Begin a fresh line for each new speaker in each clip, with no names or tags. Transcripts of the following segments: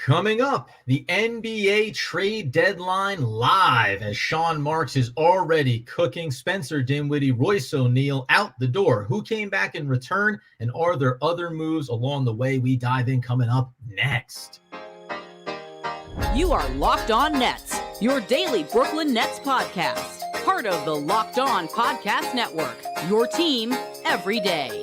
Coming up, the NBA trade deadline live as Sean Marks is already cooking. Spencer Dinwiddie, Royce O'Neale out the door. Who came back in return? And are there other moves along the way? We dive in coming up next.
You are Locked On Nets, your daily Brooklyn Nets podcast. Part of the Locked On Podcast Network, your team every day.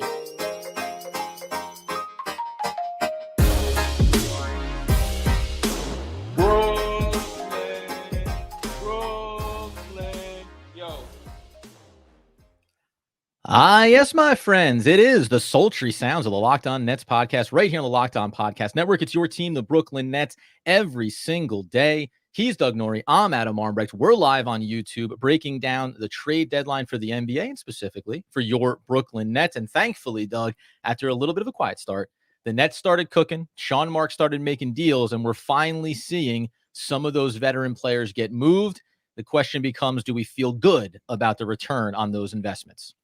Yes, my friends, it is the sultry sounds of the Locked On Nets podcast right here on the Locked On Podcast Network. It's your team, the Brooklyn Nets, every single day. He's Doug Norrie. I'm Adam Armbrecht. We're live on YouTube breaking down the trade deadline for the NBA and specifically for your Brooklyn Nets. And thankfully, Doug, after a little bit of a quiet start, the Nets started cooking. Sean Marks started making deals, and we're finally seeing some of those veteran players get moved. The question becomes, do we feel good about the return on those investments?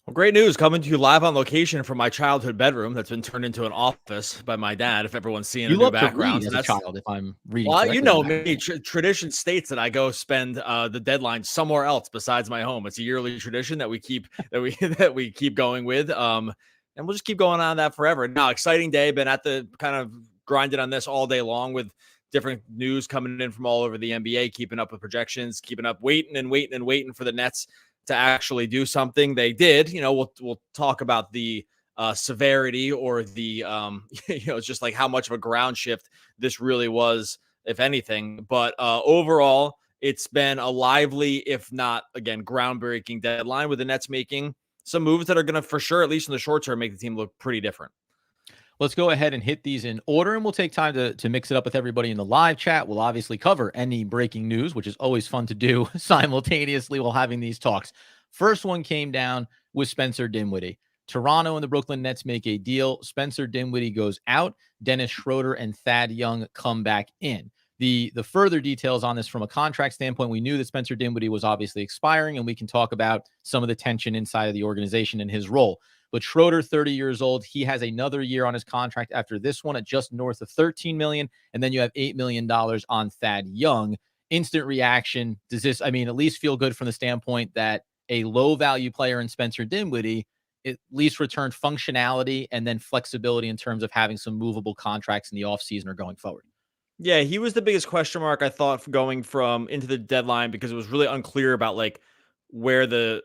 Well, great news coming to you live on location from my childhood bedroom that's been turned into an office by my dad. If everyone's seeing a new background,
as a child, if I'm reading,
well, you know me. Tradition states that I go spend the deadline somewhere else besides my home. It's a yearly tradition that we keep that we keep going with, and we'll just keep going on that forever. Now, exciting day. Been at the kind of grinding on this all day long with different news coming in from all over the NBA, keeping up with projections, keeping up, waiting for the Nets to actually do something. They did. You know, we'll talk about the severity or the it's just like how much of a ground shift this really was, if anything. But overall, it's been a lively, if not again groundbreaking deadline with the Nets making some moves that are going to, for sure, at least in the short term, make the team look pretty different.
Let's go ahead and hit these in order, and we'll take time to mix it up with everybody in the live chat. We'll obviously cover any breaking news, which is always fun to do simultaneously while having these talks. First one came down with Spencer Dinwiddie. Toronto and the Brooklyn Nets make a deal. Spencer Dinwiddie goes out. Dennis Schroeder and Thad Young come back in. The further details on this from a contract standpoint, we knew that Spencer Dinwiddie was obviously expiring, and we can talk about some of the tension inside of the organization and his role. But Schroeder, 30 years old, he has another year on his contract after this one at just north of $13 million. And then you have $8 million on Thad Young. Instant reaction. Does this, at least feel good from the standpoint that a low value player in Spencer Dinwiddie at least returned functionality and then flexibility in terms of having some movable contracts in the offseason or going forward?
Yeah, he was the biggest question mark, I thought, for going from into the deadline, because it was really unclear about where the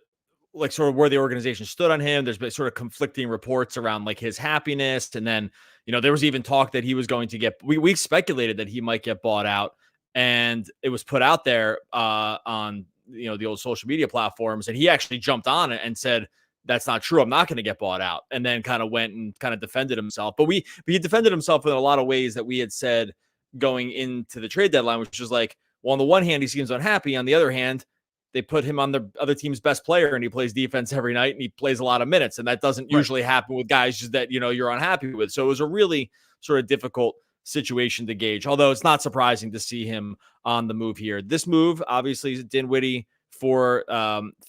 organization stood on him. There's been sort of conflicting reports around his happiness. And then, there was even talk that he was going to we speculated that he might get bought out, and it was put out there on, the old social media platforms. And he actually jumped on it and said, that's not true. I'm not going to get bought out. And then kind of went and kind of defended himself. But he defended himself in a lot of ways that we had said going into the trade deadline, which was well, on the one hand, he seems unhappy. On the other hand, they put him on the other team's best player, and he plays defense every night, and he plays a lot of minutes. And that doesn't usually happen with guys just that, you're unhappy with. So it was a really sort of difficult situation to gauge, although it's not surprising to see him on the move here. This move, obviously, is Dinwiddie for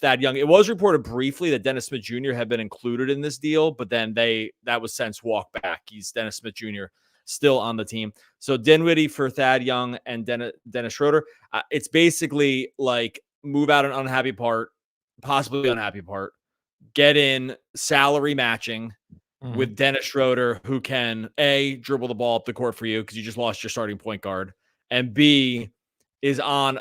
Thad Young. It was reported briefly that Dennis Smith Jr. had been included in this deal, but then that was since walked back. He's Dennis Smith Jr. still on the team. So Dinwiddie for Thad Young and Dennis Schroeder. It's basically move out an unhappy part, possibly unhappy part, get in salary matching with Dennis Schroeder, who can A, dribble the ball up the court for you because you just lost your starting point guard, and B, is on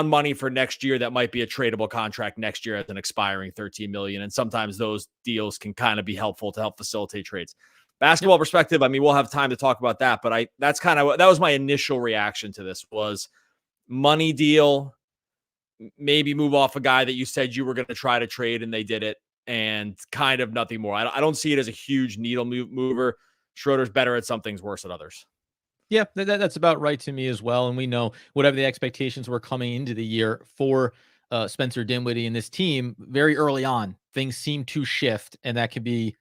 money for next year that might be a tradable contract next year at an expiring $13 million. And sometimes those deals can kind of be helpful to help facilitate trades. Basketball perspective, we'll have time to talk about that, but that was my initial reaction to this was money deal. Maybe move off a guy that you said you were going to try to trade and they did it, and kind of nothing more. I don't see it as a huge needle mover. Schroeder's better at some things, worse at others.
Yeah, that's about right to me as well. And we know whatever the expectations were coming into the year for Spencer Dinwiddie and this team, very early on, things seem to shift, and that could be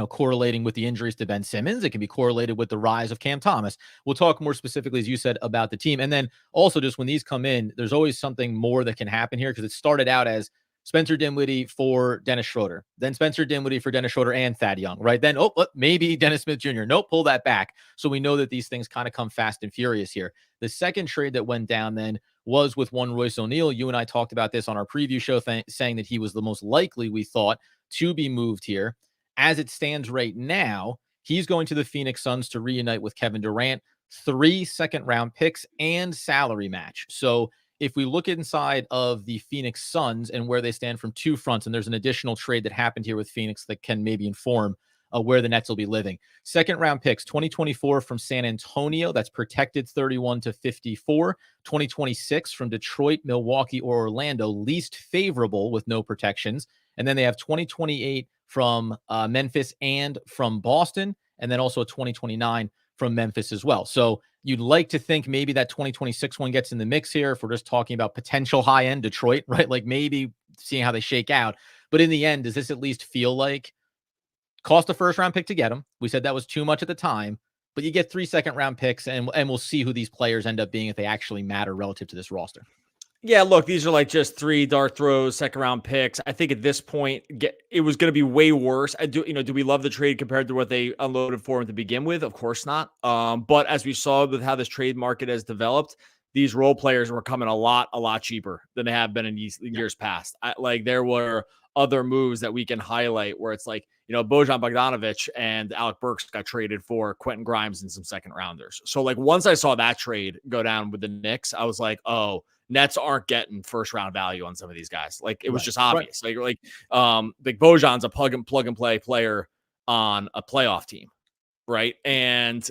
correlating with the injuries to Ben Simmons. It can be correlated with the rise of Cam Thomas. We'll talk more specifically, as you said, about the team. And then also just when these come in, there's always something more that can happen here, because it started out as Spencer Dinwiddie for Dennis Schroeder, then Spencer Dinwiddie for Dennis Schroeder and Thad Young, right? Then, maybe Dennis Smith Jr. Nope, pull that back. So we know that these things kind of come fast and furious here. The second trade that went down then was with one Royce O'Neale. You and I talked about this on our preview show, saying that he was the most likely, we thought, to be moved here. As it stands right now, he's going to the Phoenix Suns to reunite with Kevin Durant, 3 second-round picks and salary match. So if we look inside of the Phoenix Suns and where they stand from two fronts, and there's an additional trade that happened here with Phoenix that can maybe inform where the Nets will be living. Second round picks, 2024 from San Antonio, that's protected 31 to 54. 2026 from Detroit, Milwaukee, or Orlando, least favorable with no protections. And then they have 2028 from Memphis and from Boston, and then also a 2029 from Memphis as well. So you'd like to think maybe that 2026 one gets in the mix here if we're just talking about potential high-end Detroit, right? Like maybe seeing how they shake out. But in the end, does this at least feel like cost a first-round pick to get them? We said that was too much at the time, but you get 3 second-round picks, and we'll see who these players end up being if they actually matter relative to this roster.
Yeah, look, these are like just 3 dart throws, second-round picks. I think at this point, it was going to be way worse. Do we love the trade compared to what they unloaded for him to begin with? Of course not. But as we saw with how this trade market has developed, these role players were coming a lot cheaper than they have been in years past. There were other moves that we can highlight where it's like, Bojan Bogdanovic and Alec Burks got traded for Quentin Grimes and some second rounders. So like once I saw that trade go down with the Knicks, I was like, oh, Nets aren't getting first round value on some of these guys. Like it was just obvious. Right. Like Bojan's a plug and play player on a playoff team. Right. And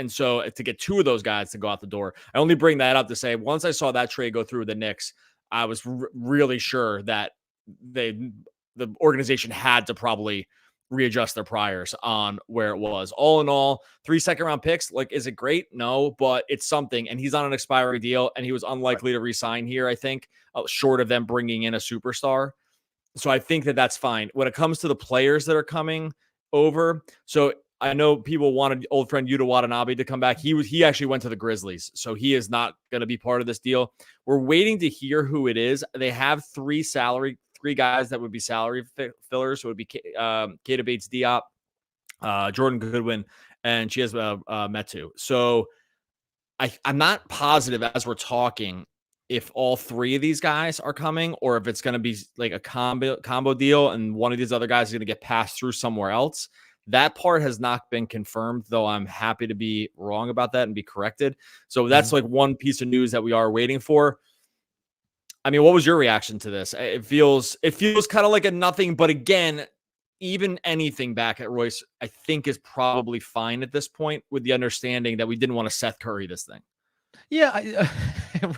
so to get 2 of those guys to go out the door, I only bring that up to say, once I saw that trade go through with the Knicks, I was really sure that the organization had to probably readjust their priors on where it was. All in all, 3 second-round picks. Like, is it great? No, but it's something. And he's on an expiring deal, and he was unlikely to re-sign here, I think, short of them bringing in a superstar. So I think that that's fine. When it comes to the players that are coming over, so I know people wanted old friend Yuta Watanabe to come back. He actually went to the Grizzlies, so he is not going to be part of this deal. We're waiting to hear who it is. They have 3 guys that would be salary fillers. So it would be Keita Bates-Diop, Jordan Goodwin, and Chiesa Metu. So I'm not positive as we're talking if all 3 of these guys are coming or if it's going to be like a combo deal and one of these other guys is going to get passed through somewhere else. That part has not been confirmed, though I'm happy to be wrong about that and be corrected. So that's like one piece of news that we are waiting for. I mean, what was your reaction to this? It feels kind of like a nothing, but again, even anything back at Royce, I think is probably fine at this point with the understanding that we didn't want to Seth Curry this thing.
Yeah,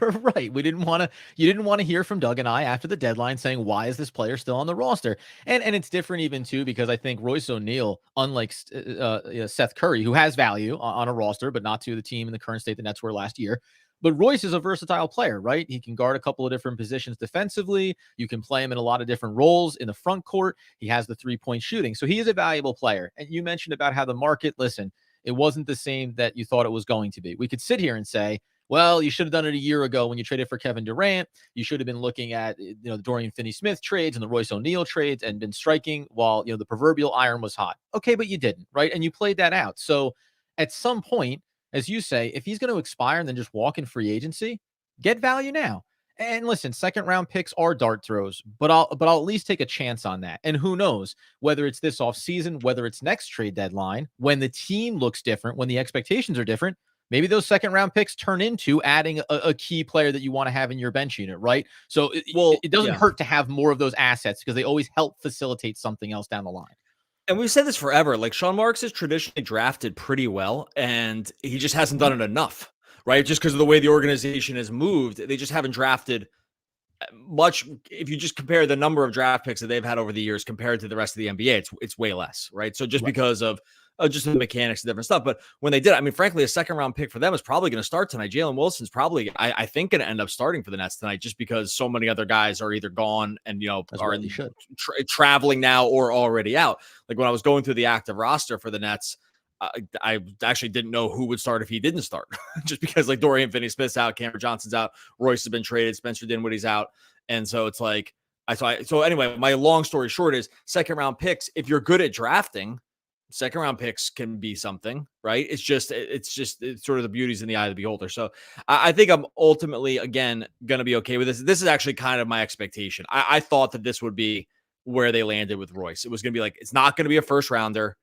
we're right. You didn't want to hear from Doug and I after the deadline saying, why is this player still on the roster? And it's different even too, because I think Royce O'Neale, unlike Seth Curry, who has value on a roster, but not to the team in the current state the Nets were last year. But Royce is a versatile player, right? He can guard a couple of different positions defensively. You can play him in a lot of different roles in the front court. He has the 3-point shooting. So he is a valuable player. And you mentioned about how the market, listen, it wasn't the same that you thought it was going to be. We could sit here and say, well, you should have done it a year ago when you traded for Kevin Durant. You should have been looking at, the Dorian Finney-Smith trades and the Royce O'Neale trades and been striking while, the proverbial iron was hot. Okay, but you didn't, right? And you played that out. So at some point, as you say, if he's going to expire and then just walk in free agency, get value now. And listen, second round picks are dart throws, but I'll at least take a chance on that. And who knows whether it's this offseason, whether it's next trade deadline, when the team looks different, when the expectations are different, maybe those second round picks turn into adding a key player that you want to have in your bench unit, right? So it doesn't hurt to have more of those assets because they always help facilitate something else down the line.
And we've said this forever. Like Sean Marks is traditionally drafted pretty well, and he just hasn't done it enough, right? Just because of the way the organization has moved, they just haven't drafted much. If you just compare the number of draft picks that they've had over the years compared to the rest of the NBA, it's way less, right? So just because of just the mechanics and different stuff. But when they did, I mean, frankly, a second round pick for them is probably going to start tonight. Jalen Wilson's probably, I think, going to end up starting for the Nets tonight just because so many other guys are either gone and, are traveling now or already out. Like when I was going through the active roster for the Nets, I actually didn't know who would start if he didn't start just because like Dorian Finney-Smith's out, Cameron Johnson's out, Royce has been traded, Spencer Dinwiddie's out. And so it's like, So anyway, my long story short is second round picks. If you're good at drafting, second round picks can be something, right? It's sort of the beauty's in the eye of the beholder. So I think I'm ultimately, again, going to be okay with this. This is actually kind of my expectation. I thought that this would be where they landed with Royce. It was going to be like, it's not going to be a first rounder.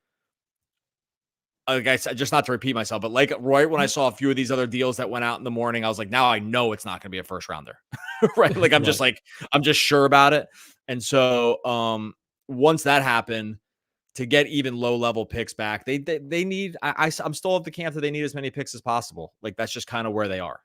Like I said, just not to repeat myself, but like right when I saw a few of these other deals that went out in the morning, I was like, now I know it's not going to be a first rounder, right? Like I'm just sure about it. And so once that happened, to get even low level picks back, they need. I'm still of the camp that they need as many picks as possible. Like that's just kind of where they are.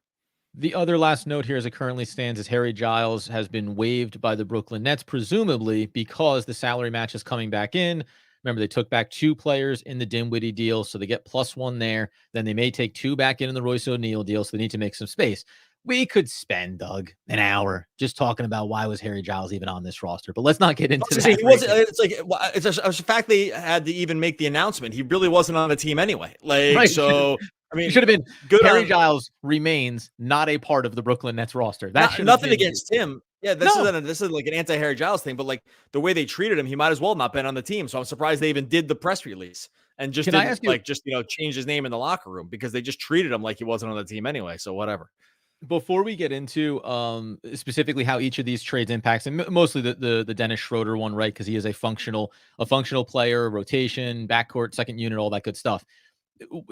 The other last note here, as it currently stands, is Harry Giles has been waived by the Brooklyn Nets, presumably because the salary match is coming back in. Remember, they took back 2 players in the Dinwiddie deal, so they get +1 there. Then they may take 2 back in the Royce O'Neale deal, so they need to make some space. We could spend, Doug, an hour just talking about why was Harry Giles even on this roster, but let's not get into that.
It's a fact they had to even make the announcement. He really wasn't on the team anyway. Like, right. So
I mean, it should have been good. Harry Giles remains not a part of the Brooklyn Nets roster. That
nothing against him. Yeah, this is like an anti-Harry Giles thing, but like the way they treated him, he might as well not been on the team. So I'm surprised they even did the press release and just change his name in the locker room because they just treated him like he wasn't on the team anyway. So whatever.
Before we get into specifically how each of these trades impacts, and mostly the Dennis Schroeder one, right? Because he is a functional player, rotation, backcourt, second unit, all that good stuff.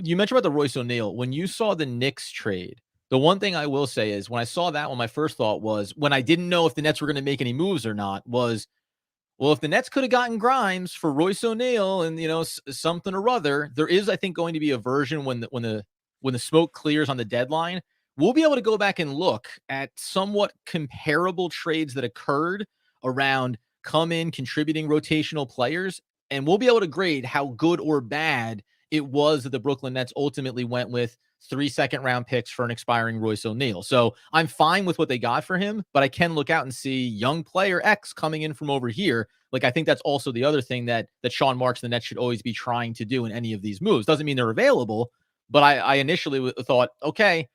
You mentioned about the Royce O'Neale. When you saw the Knicks trade, the one thing I will say is when I saw that one, my first thought was, when I didn't know if the Nets were going to make any moves or not, was, well, if the Nets could have gotten Grimes for Royce O'Neale and something or other, there is, I think, going to be a version when the smoke clears on the deadline. We'll be able to go back and look at somewhat comparable trades that occurred around come in contributing rotational players, and we'll be able to grade how good or bad it was that the Brooklyn Nets ultimately went with 3 second-round picks for an expiring Royce O'Neale. So I'm fine with what they got for him, but I can look out and see young player X coming in from over here. Like, I think that's also the other thing that Sean Marks and the Nets should always be trying to do in any of these moves. Doesn't mean they're available, but I initially thought, okay,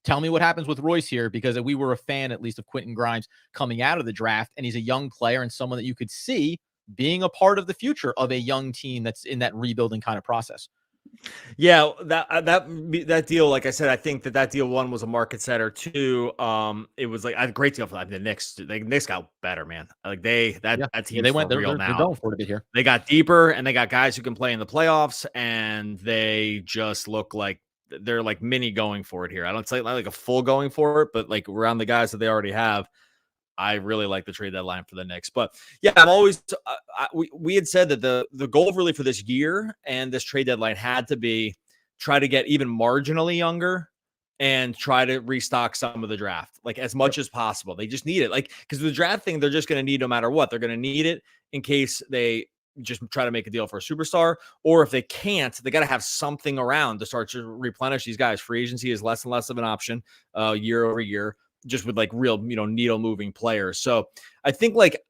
tell me what happens with Royce here, because we were a fan, at least, of Quentin Grimes coming out of the draft, and he's a young player and someone that you could see being a part of the future of a young team that's in that rebuilding kind of process.
Yeah, that deal, like I said, I think that deal, one, was a market setter. 2, it was like a great deal for the Knicks. The Knicks got better, man. Like that team, they're real now.
They're going for it a bit here.
They got deeper, and they got guys who can play in the playoffs, and they just look like they're like mini going for it here. I don't say like a full going for it, but like around the guys that they already have, I really like the trade deadline for the Knicks. But yeah, I'm always we had said that the goal really for this year and this trade deadline had to be try to get even marginally younger and try to restock some of the draft, like as much as possible. They just need it, like, because the draft thing they're just going to need no matter what. They're going to need it in case they just try to make a deal for a superstar, or if they can't, they got to have something around to start to replenish these guys. Free agency is less and less of an option year over year, just with like real, needle moving players. So I think, like,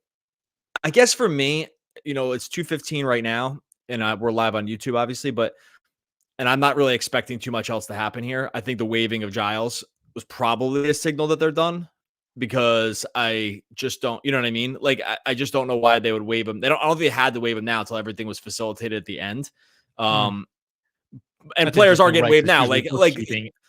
I guess for me, it's 2:15 right now, and we're live on YouTube, obviously, and I'm not really expecting too much else to happen here. I think the waiving of Giles was probably a signal that they're done, because I just don't, you know what I mean? Like, I just don't know why they would waive him. I don't think they had to waive him now until everything was facilitated at the end. And players are getting waived now. Like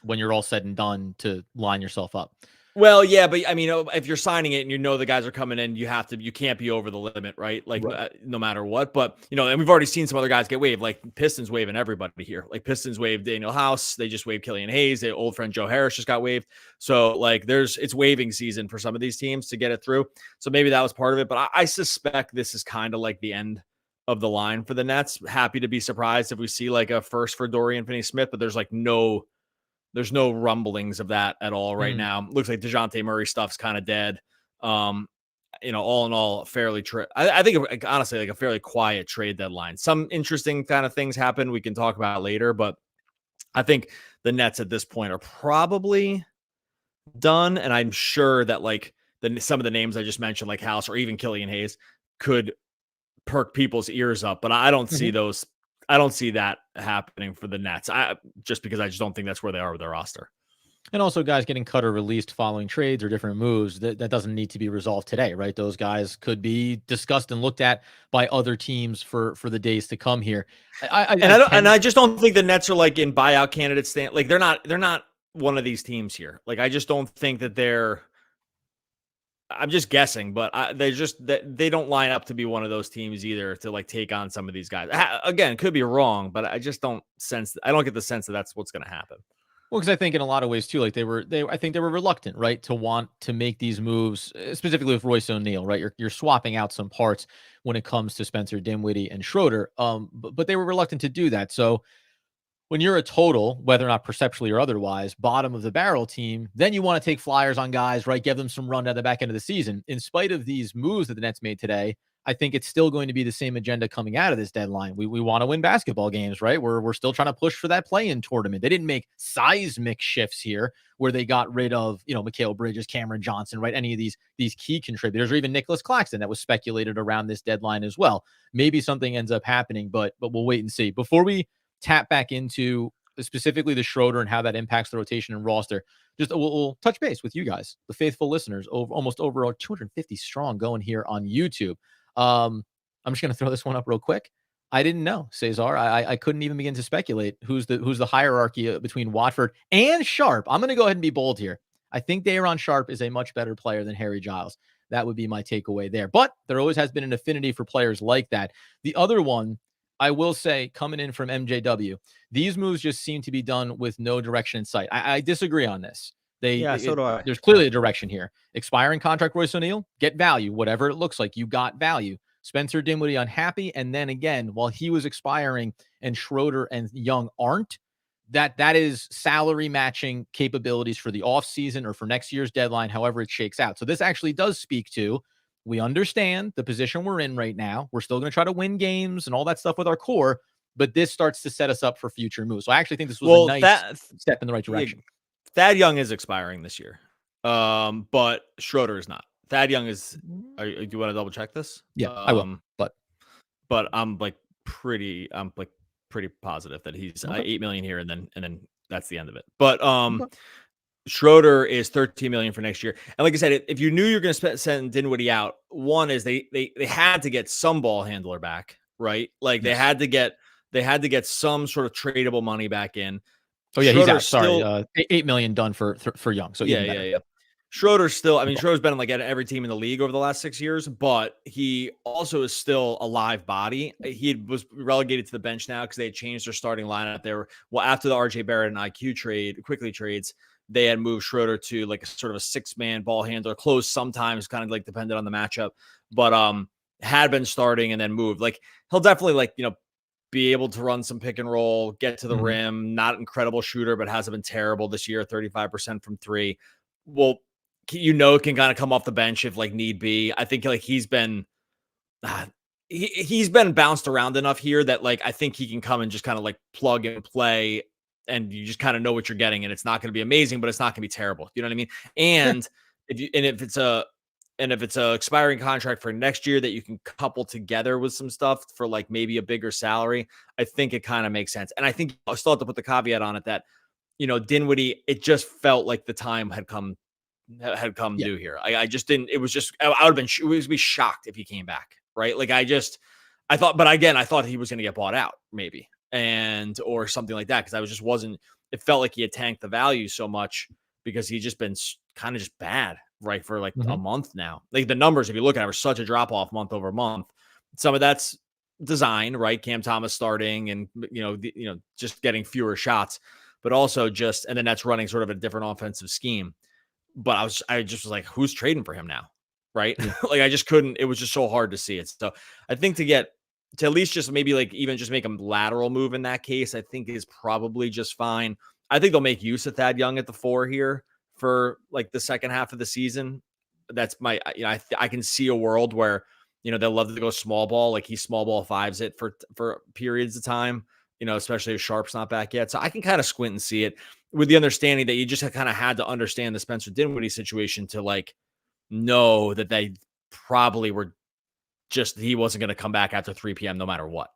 when you're all said and done, to line yourself up.
Well, yeah, but I mean, if you're signing it and the guys are coming in, you can't be over the limit, right? Like, right. No matter what. But, and we've already seen some other guys get waived, like Pistons waiving everybody here. Like, Pistons waived Daniel House. They just waived Killian Hayes. Their old friend Joe Harris just got waived. So, like, it's waiving season for some of these teams to get it through. So maybe that was part of it. But I suspect this is kind of like the end of the line for the Nets. Happy to be surprised if we see like a first for Dorian Finney-Smith, but there's no rumblings of that at all right now. Looks like DeJounte Murray stuff's kind of dead. All in all, fairly I think honestly, like a fairly quiet trade deadline. Some interesting kind of things happen we can talk about later, but I think the Nets at this point are probably done. And I'm sure that like some of the names I just mentioned, like House or even Killian Hayes, could perk people's ears up, but I don't see those. I don't see that happening for the Nets. Just because I just don't think that's where they are with their roster.
And also guys getting cut or released following trades or different moves, that doesn't need to be resolved today, right? Those guys could be discussed and looked at by other teams for the days to come here.
I just don't think the Nets are like in buyout candidate stand. Like they're not one of these teams here. Like I just don't think that they're. I'm just guessing, but they don't line up to be one of those teams either to like take on some of these guys. Again, could be wrong, but I just don't I don't get the sense that that's what's going to happen.
Well, because I think in a lot of ways too, like I think they were reluctant, right, to want to make these moves, specifically with Royce O'Neale, right? You're swapping out some parts when it comes to Spencer Dinwiddie and Schroeder, but they were reluctant to do that. So when you're a total, whether or not perceptually or otherwise, bottom of the barrel team, then you want to take flyers on guys, right? Give them some run at the back end of the season. In spite of these moves that the Nets made today, I think it's still going to be the same agenda coming out of this deadline. We want to win basketball games, right? We're still trying to push for that play-in tournament. They didn't make seismic shifts here where they got rid of, Mikal Bridges, Cameron Johnson, right? Any of these key contributors, or even Nicholas Claxton that was speculated around this deadline as well. Maybe something ends up happening, but we'll wait and see. Before we tap back into specifically the Schroeder and how that impacts the rotation and roster, just we'll touch base with you guys, the faithful listeners, almost over 250 strong going here on YouTube. I'm just going to throw this one up real quick. I didn't know, Cesar. I couldn't even begin to speculate who's the hierarchy between Watford and Sharp. I'm going to go ahead and be bold here. I think Day'Ron Sharp is a much better player than Harry Giles. That would be my takeaway there. But there always has been an affinity for players like that. The other one, I will say, coming in from MJW, these moves just seem to be done with no direction in sight. I disagree on this.
So do I.
There's clearly a direction here. Expiring contract, Royce O'Neale, get value, whatever it looks like. You got value. Spencer Dinwiddie unhappy. And then again, while he was expiring and Schroeder and Young aren't, that is salary matching capabilities for the offseason or for next year's deadline, however it shakes out. So this actually does speak to, we understand the position we're in right now. We're still going to try to win games and all that stuff with our core, but this starts to set us up for future moves. So I actually think this was a nice step in the right direction.
Thad Young is expiring this year, but Schroeder is not. Thad Young is. Do you want to double check this?
Yeah, I will.
But I'm pretty positive that he's $8 million here, and then that's the end of it. But Schroeder is $13 million for next year. And like I said, if you knew you're going to send Dinwiddie out, one is they had to get some ball handler back, right? Like they had to get some sort of tradable money back in.
Oh yeah, Schroeder's he's out. Sorry, $8 million done for Young. So
yeah. Schroeder's still. I mean, Schroeder's been at every team in the league over the last 6 years, but he also is still a live body. He was relegated to the bench now because they had changed their starting lineup. After the RJ Barrett and IQ quickly trades, they had moved Schroeder to like a sort of a 6-man ball handler, close sometimes, kind of like depended on the matchup, but had been starting and then moved. Like he'll definitely be able to run some pick and roll, get to the rim. Not incredible shooter, but hasn't been terrible this year. 35% from three. Well, can kind of come off the bench if need be. I think he's been he's been bounced around enough here that I think he can come and just kind of plug and play, and you just kind of know what you're getting, and it's not going to be amazing, but it's not going to be terrible. You know what I mean? And if it's a expiring contract for next year that you can couple together with some stuff for maybe a bigger salary, I think it kind of makes sense. And I think I still have to put the caveat on it that Dinwiddie, it just felt like the time had come due here. I just didn't. It was just I would have been be shocked if he came back, right? I thought he was going to get bought out maybe or something like that, because wasn't. It felt like he had tanked the value so much because he'd just been kind of just bad, right, for a month now. The numbers, if you look at it, are such a drop off month over month. Some of that's design, right? Cam Thomas starting and just getting fewer shots, but also and then that's running sort of a different offensive scheme. But I just was like, who's trading for him now? Right. Yeah. I just couldn't, it was just so hard to see it. So I think to at least just maybe even just make a lateral move in that case, I think is probably just fine. I think they'll make use of Thad Young at the 4 here for the second half of the season. That's my, I can see a world where, they'll love to go small ball. He small ball fives it for periods of time, especially if Sharp's not back yet. So I can kind of squint and see it, with the understanding that you just kind of had to understand the Spencer Dinwiddie situation to know that they probably were he wasn't going to come back after 3 p.m. no matter what.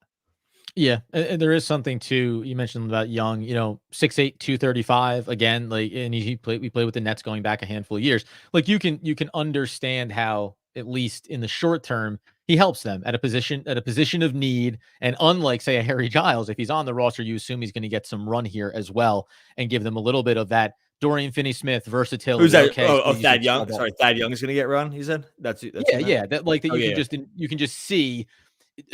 Yeah, and there is something too. You mentioned about Young, 6'8", 235 again, like, and we played with the Nets going back a handful of years. Like you can understand how, at least in the short term, he helps them at a position of need. And unlike, say, a Harry Giles, if he's on the roster, you assume he's going to get some run here as well and give them a little bit of that Dorian Finney-Smith
Who's
versatility.
that?
Okay,
Oh,
so you
Thad
said small
Young.
ball.
Sorry, Thad Young is going to get run. He said that's
Yeah,
who meant.
yeah, that like that
Oh
you
yeah,
can
yeah.
just see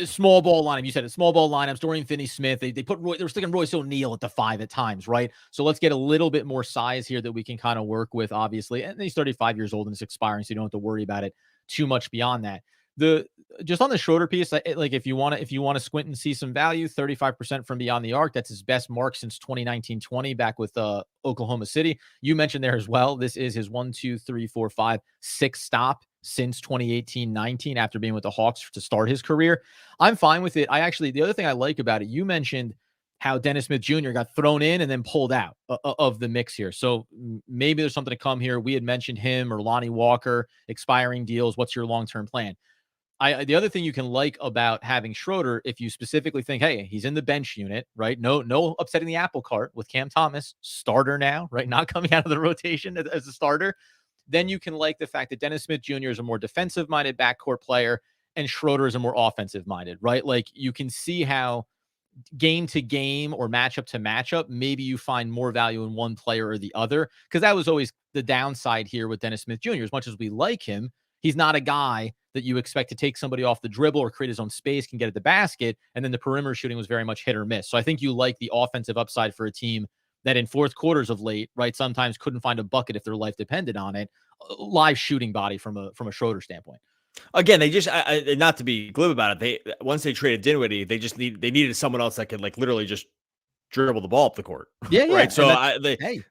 small ball lineup. You said it, small ball lineups. Dorian Finney-Smith. They put they were sticking Royce O'Neale at the 5 at times, right? So let's get a little bit more size here that we can kind of work with, obviously. And he's 35 years old and it's expiring, so you don't have to worry about it too much beyond that. The Just on the Schroeder piece, like if you want to squint and see some value, 35% from beyond the arc. That's his best mark since 2019-20 back with Oklahoma City. You mentioned there as well. This is his 1, 2, 3, 4, 5, 6 stop since 2018-19 after being with the Hawks to start his career. I'm fine with it. The other thing I like about it, you mentioned how Dennis Smith Jr. got thrown in and then pulled out of the mix here. So maybe there's something to come here. We had mentioned him or Lonnie Walker, expiring deals. What's your long-term plan? The other thing you can like about having Schroeder, if you specifically think, hey, he's in the bench unit, right? No upsetting the apple cart with Cam Thomas, starter now, right? Not coming out of the rotation as a starter. Then you can like the fact that Dennis Smith Jr. is a more defensive-minded backcourt player and Schroeder is a more offensive-minded, right? Like you can see how game to game or matchup to matchup, maybe you find more value in one player or the other. Because that was always the downside here with Dennis Smith Jr. As much as we like him, he's not a guy that you expect to take somebody off the dribble or create his own space, can get at the basket. And then the perimeter shooting was very much hit or miss. So I think you like the offensive upside for a team that in fourth quarters of late, right, sometimes couldn't find a bucket if their life depended on it. Live shooting body from a Schroeder standpoint.
Again, they just not to be glib about it. They once they traded Dinwiddie, they needed someone else that could like literally just dribble the ball up the court.
Yeah, yeah.
Right. So
Hey,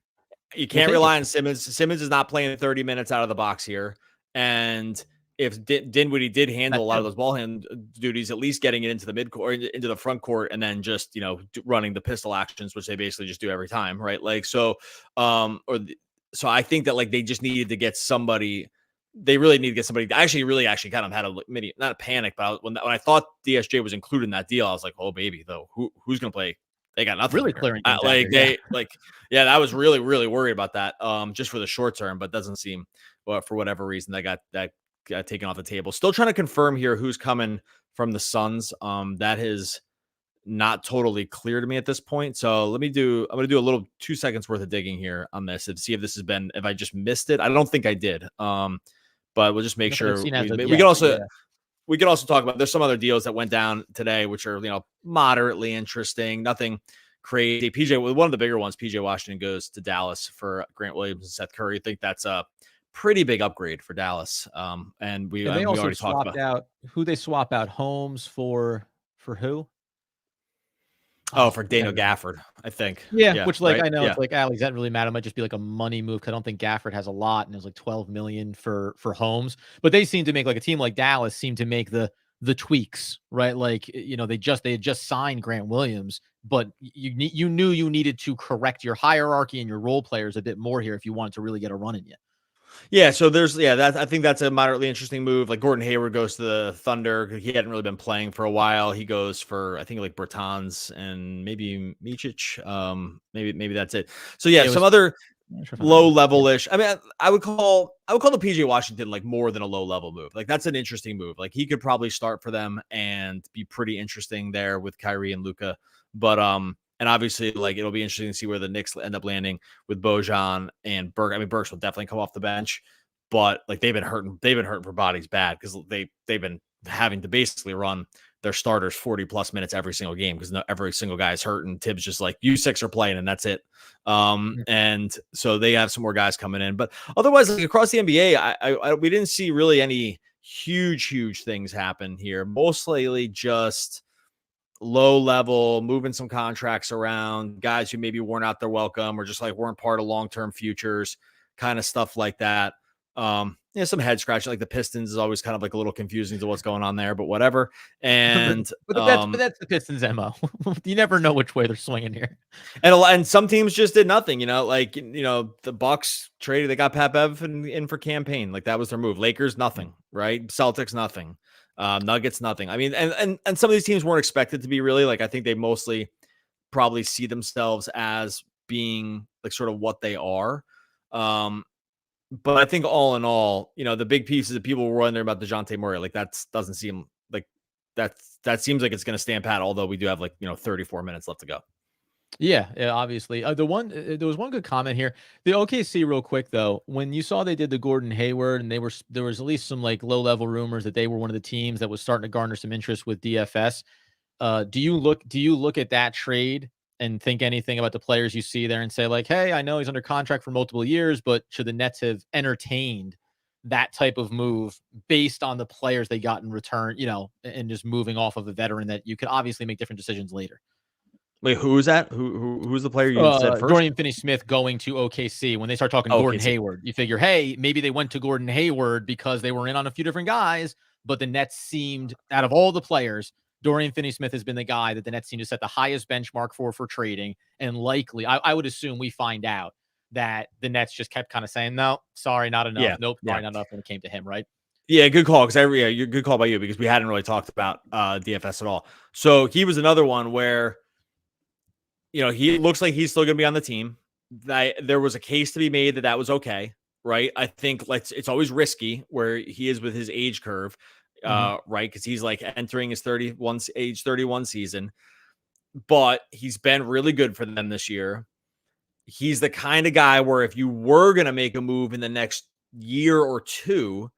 you can't rely on Simmons. Simmons is not playing 30 minutes out of the box here. And if Dinwiddie did handle a lot of those ball hand duties, at least getting it into the midcourt, into the front court, and then just, running the pistol actions, which they basically just do every time. Right. Like, so I think that like they just needed to get somebody. They really need to get somebody. I actually kind of had a mini, not a panic, but when I thought DSJ was included in that deal, I was like, oh baby, though, who's going to play? They got nothing.
Really clearing things
I was really, really worried about that just for the short term, but doesn't seem, well, for whatever reason, that got taken off the table. Still trying to confirm here who's coming from the Suns. That is not totally clear to me at this point. So I'm going to do a little 2 seconds worth of digging here on this and see if if I just missed it. I don't think I did. But we'll just make sure we can also talk about, there's some other deals that went down today, which are, moderately interesting. Nothing crazy. One of the bigger ones, PJ Washington goes to Dallas for Grant Williams and Seth Curry. I think that's a pretty big upgrade for Dallas. And we already talked about
who they swap out Holmes for who?
For Daniel Gafford, I think.
Yeah, which
right?
I know it's like, does that really matter? It might just be like a money move because I don't think Gafford has a lot, and it was like $12 million for Holmes. But they seem to make, like, a team like Dallas seem to make the tweaks, right? Like, they had just signed Grant Williams, but you knew you needed to correct your hierarchy and your role players a bit more here if you wanted to really get a run in you.
Yeah, so I think that's a moderately interesting move. Like Gordon Hayward goes to the Thunder. He hadn't really been playing for a while. He goes for, I think, like Bertans and maybe Micic. Maybe that's it. So some other low level-ish. I mean, I would call the PJ Washington like more than a low level move. Like that's an interesting move. Like he could probably start for them and be pretty interesting there with Kyrie and Luka. But and obviously, like, it'll be interesting to see where the Knicks end up landing with Bojan and Burke. I mean, Burks will definitely come off the bench, but like they've been hurting for bodies bad because they've been having to basically run their starters 40 plus minutes every single game because every single guy is hurt, and Tibbs just like, you six are playing and that's it. And so they have some more guys coming in, but otherwise, like across the NBA, we didn't see really any huge things happen here. Mostly just low level, moving some contracts around, guys who maybe weren't out their welcome or just like weren't part of long-term futures, kind of stuff like that. Some head scratching, like the Pistons is always kind of like a little confusing to what's going on there, but whatever. And
but that's the Pistons MO. You never know which way they're swinging here.
And some teams just did nothing, the Bucks traded, they got Pat Bev in for campaign. Like that was their move. Lakers, nothing, right? Celtics, nothing. Nuggets, nothing. I mean, and some of these teams weren't expected to be really like, I think they mostly probably see themselves as being like sort of what they are. But I think all in all, the big pieces that people were wondering about DeJounte Murray, like that doesn't seem like that seems like it's going to stand pat, although we do have 34 minutes left to go.
Yeah, obviously. There was one good comment here. The OKC, real quick though, when you saw they did the Gordon Hayward, and there was at least some like low level rumors that they were one of the teams that was starting to garner some interest with DFS. Do you look at that trade and think anything about the players you see there and say like, hey, I know he's under contract for multiple years, but should the Nets have entertained that type of move based on the players they got in return, and just moving off of a veteran that you could obviously make different decisions later?
Wait, who is that? Who's the player you said first?
Dorian Finney-Smith going to OKC. When they start talking Gordon Hayward, you figure, hey, maybe they went to Gordon Hayward because they were in on a few different guys, but the Nets seemed, out of all the players, Dorian Finney-Smith has been the guy that the Nets seem to set the highest benchmark for trading. And likely, I would assume we find out that the Nets just kept kind of saying, no, sorry, not enough.
Yeah.
Nope, sorry, not enough when it came to him, right?
Yeah, good call. You're good call by you, because we hadn't really talked about DFS at all. So he was another one where, he looks like he's still going to be on the team. There was a case to be made that was okay, right? I think it's always risky where he is with his age curve, right? Because he's like entering his age 31 season, but he's been really good for them this year. He's the kind of guy where if you were going to make a move in the next year or two,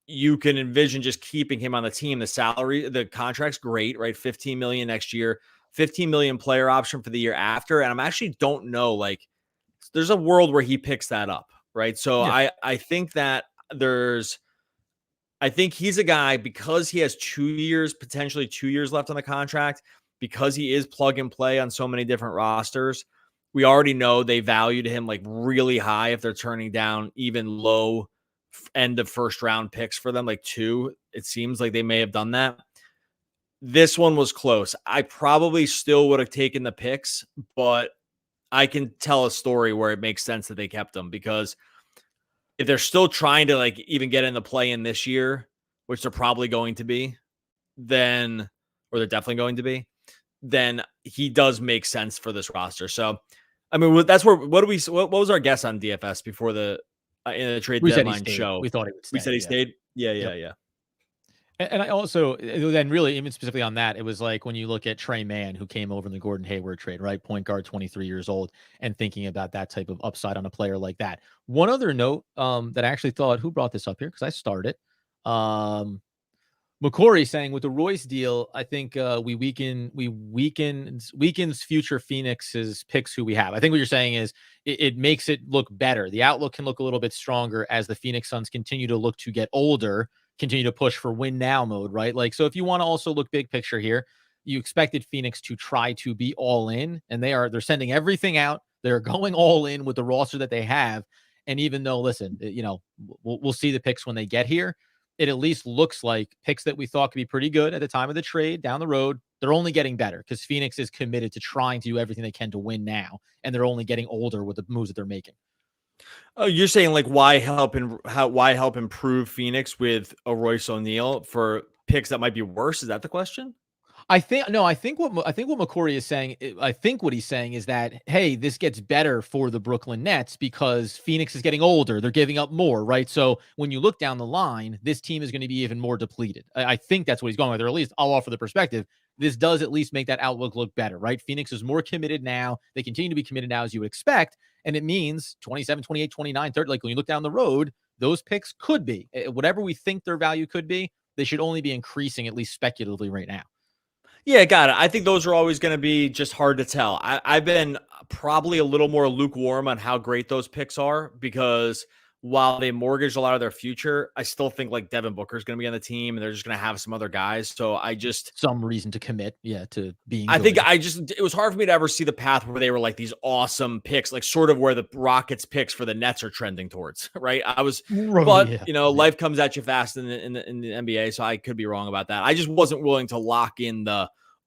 you can envision just keeping him on the team. The contract's great, right? $15 million next year. 15 million player option for the year after. And I'm actually don't know, there's a world where he picks that up. Right. So yeah. I think that I think he's a guy, because he has potentially 2 years left on the contract, because he is plug and play on so many different rosters. We already know they valued him really high if they're turning down even low end of first round picks for them, 2. It seems like they may have done that. This one was close. I probably still would have taken the picks, but I can tell a story where it makes sense that they kept them, because if they're still trying to even get in the play in this year, which they're probably going to be, or they're definitely going to be, then he does make sense for this roster. So, I mean, that's where, what was our guess on DFS before in the trade deadline show?
We thought he would stay.
We said he stayed. Yeah.
And I also, then really, even specifically on that, it was like when you look at Trey Mann, who came over in the Gordon Hayward trade, right? Point guard, 23 years old, and thinking about that type of upside on a player like that. One other note that I actually thought, who brought this up here? Because I started. McCory saying with the Royce deal, I think weakens future Phoenix's picks who we have. I think what you're saying is it makes it look better. The outlook can look a little bit stronger as the Phoenix Suns continue to look to get older, continue to push for win now mode, right? So if you want to also look big picture here, you expected Phoenix to try to be all in, and they're sending everything out. They're going all in with the roster that they have. And even though, listen, we'll see the picks when they get here, it at least looks like picks that we thought could be pretty good at the time of the trade down the road, they're only getting better because Phoenix is committed to trying to do everything they can to win now, and they're only getting older with the moves that they're making.
Oh, you're saying why help improve Phoenix with a Royce O'Neale for picks that might be worse? Is that the question?
I think what McCory is saying, I think what he's saying is that, hey, this gets better for the Brooklyn Nets because Phoenix is getting older. They're giving up more, right? So when you look down the line, this team is going to be even more depleted. I think that's what he's going with, or at least I'll offer the perspective. This does at least make that outlook look better, right? Phoenix is more committed now. They continue to be committed now, as you would expect. And it means 27, 28, 29, 30. When you look down the road, those picks could be whatever we think their value could be. They should only be increasing, at least speculatively, right now.
Yeah, got it. I think those are always going to be just hard to tell. I've been probably a little more lukewarm on how great those picks are, because while they mortgaged a lot of their future, I still think Devin Booker is going to be on the team, and they're just going to have some other guys. So
some reason to commit, to being.
I think it was hard for me to ever see the path where they were these awesome picks, sort of where the Rockets picks for the Nets are trending towards, right? Life comes at you fast in the NBA, so I could be wrong about that. I just wasn't willing to lock in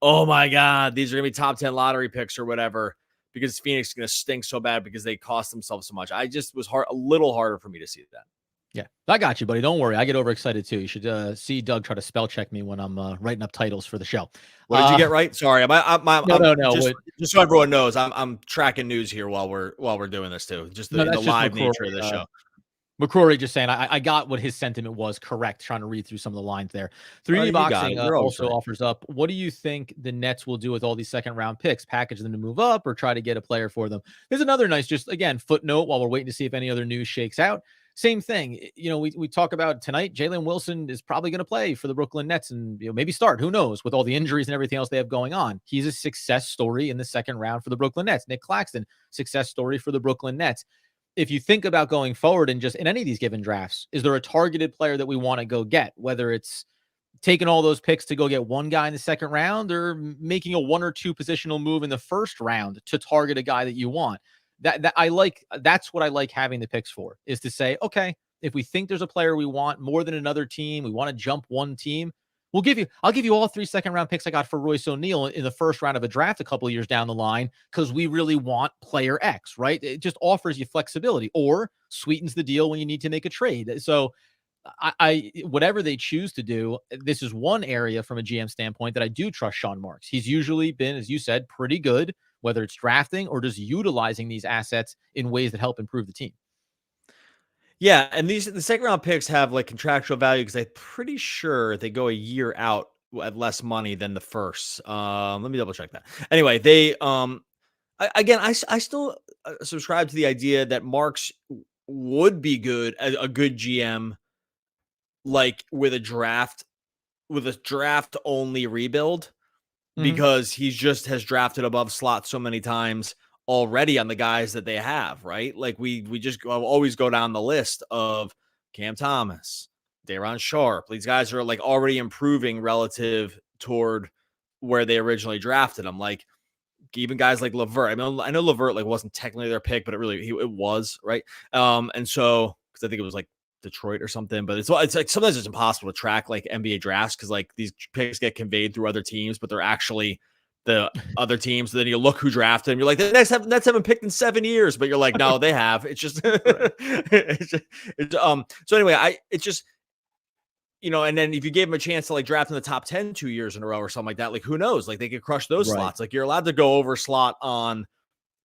oh my God, these are going to be top 10 lottery picks or whatever, because Phoenix is going to stink so bad because they cost themselves so much. I just was a little harder for me to see that.
Yeah, I got you, buddy. Don't worry. I get overexcited too. You should see Doug try to spell check me when I'm writing up titles for the show.
What did you get right? Sorry,
No.
Just so everyone knows, I'm tracking news here while we're doing this too. Just the
That's
live
just
nature of the show.
McCrory just saying I got what his sentiment was correct, trying to read through some of the lines there. 3D
you got
Boxing
it. You're always
also
right.
offers up, what do you think the Nets will do with all these second round picks? Package them to move up or try to get a player for them? There's another nice, just again, footnote while we're waiting to see if any other news shakes out. Same thing. We talk about tonight, Jalen Wilson is probably going to play for the Brooklyn Nets and maybe start. Who knows, with all the injuries and everything else they have going on. He's a success story in the second round for the Brooklyn Nets. Nick Claxton, success story for the Brooklyn Nets. If you think about going forward and just in any of these given drafts, is there a targeted player that we want to go get, whether it's taking all those picks to go get one guy in the second round or making a 1 or 2 positional move in the first round to target a guy that you want? That's what I like having the picks for, is to say, okay, if we think there's a player we want more than another team, we want to jump one team, I'll give you all 3 second round picks I got for Royce O'Neale in the first round of a draft a couple of years down the line because we really want player X, right? It just offers you flexibility or sweetens the deal when you need to make a trade. So I whatever they choose to do, this is one area from a GM standpoint that I do trust Sean Marks. He's usually been, as you said, pretty good, whether it's drafting or just utilizing these assets in ways that help improve the team.
Yeah, and the second round picks have like contractual value because I'm pretty sure they go a year out at less money than the first. Let me double check that. Anyway, they I still subscribe to the idea that Marks would be a good GM, like with a draft only rebuild, because he just has drafted above slot so many times already on the guys that they have, right? Like we just always go down the list of Cam Thomas, Daron Sharp. These guys are like already improving relative toward where they originally drafted them. Like even guys like LeVert. I mean, I know LeVert like wasn't technically their pick, but it was, right? And so because I think it was like Detroit or something, but it's like sometimes it's impossible to track like NBA drafts because like these picks get conveyed through other teams, but they're actually the other teams. So then you look who drafted them. You're like, the Nets haven't picked in 7 years, but you're like, no, they have. It's just, so anyway, it's just, and then if you gave them a chance to like draft in the top 10 2 years in a row or something like that, like who knows? Like they could crush those slots. Like you're allowed to go over slot on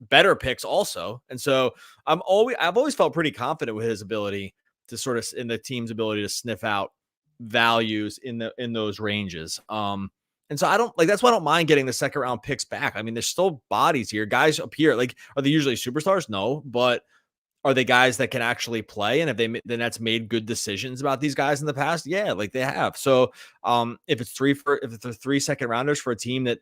better picks also. And so I've always felt pretty confident with his ability to sort of in the team's ability to sniff out values in those ranges. And so that's why I don't mind getting the second round picks back. I mean, there's still bodies here. Guys up here, like, are they usually superstars? No, but are they guys that can actually play? And have the Nets made good decisions about these guys in the past? Yeah, like they have. So if it's 3 second rounders for a team that,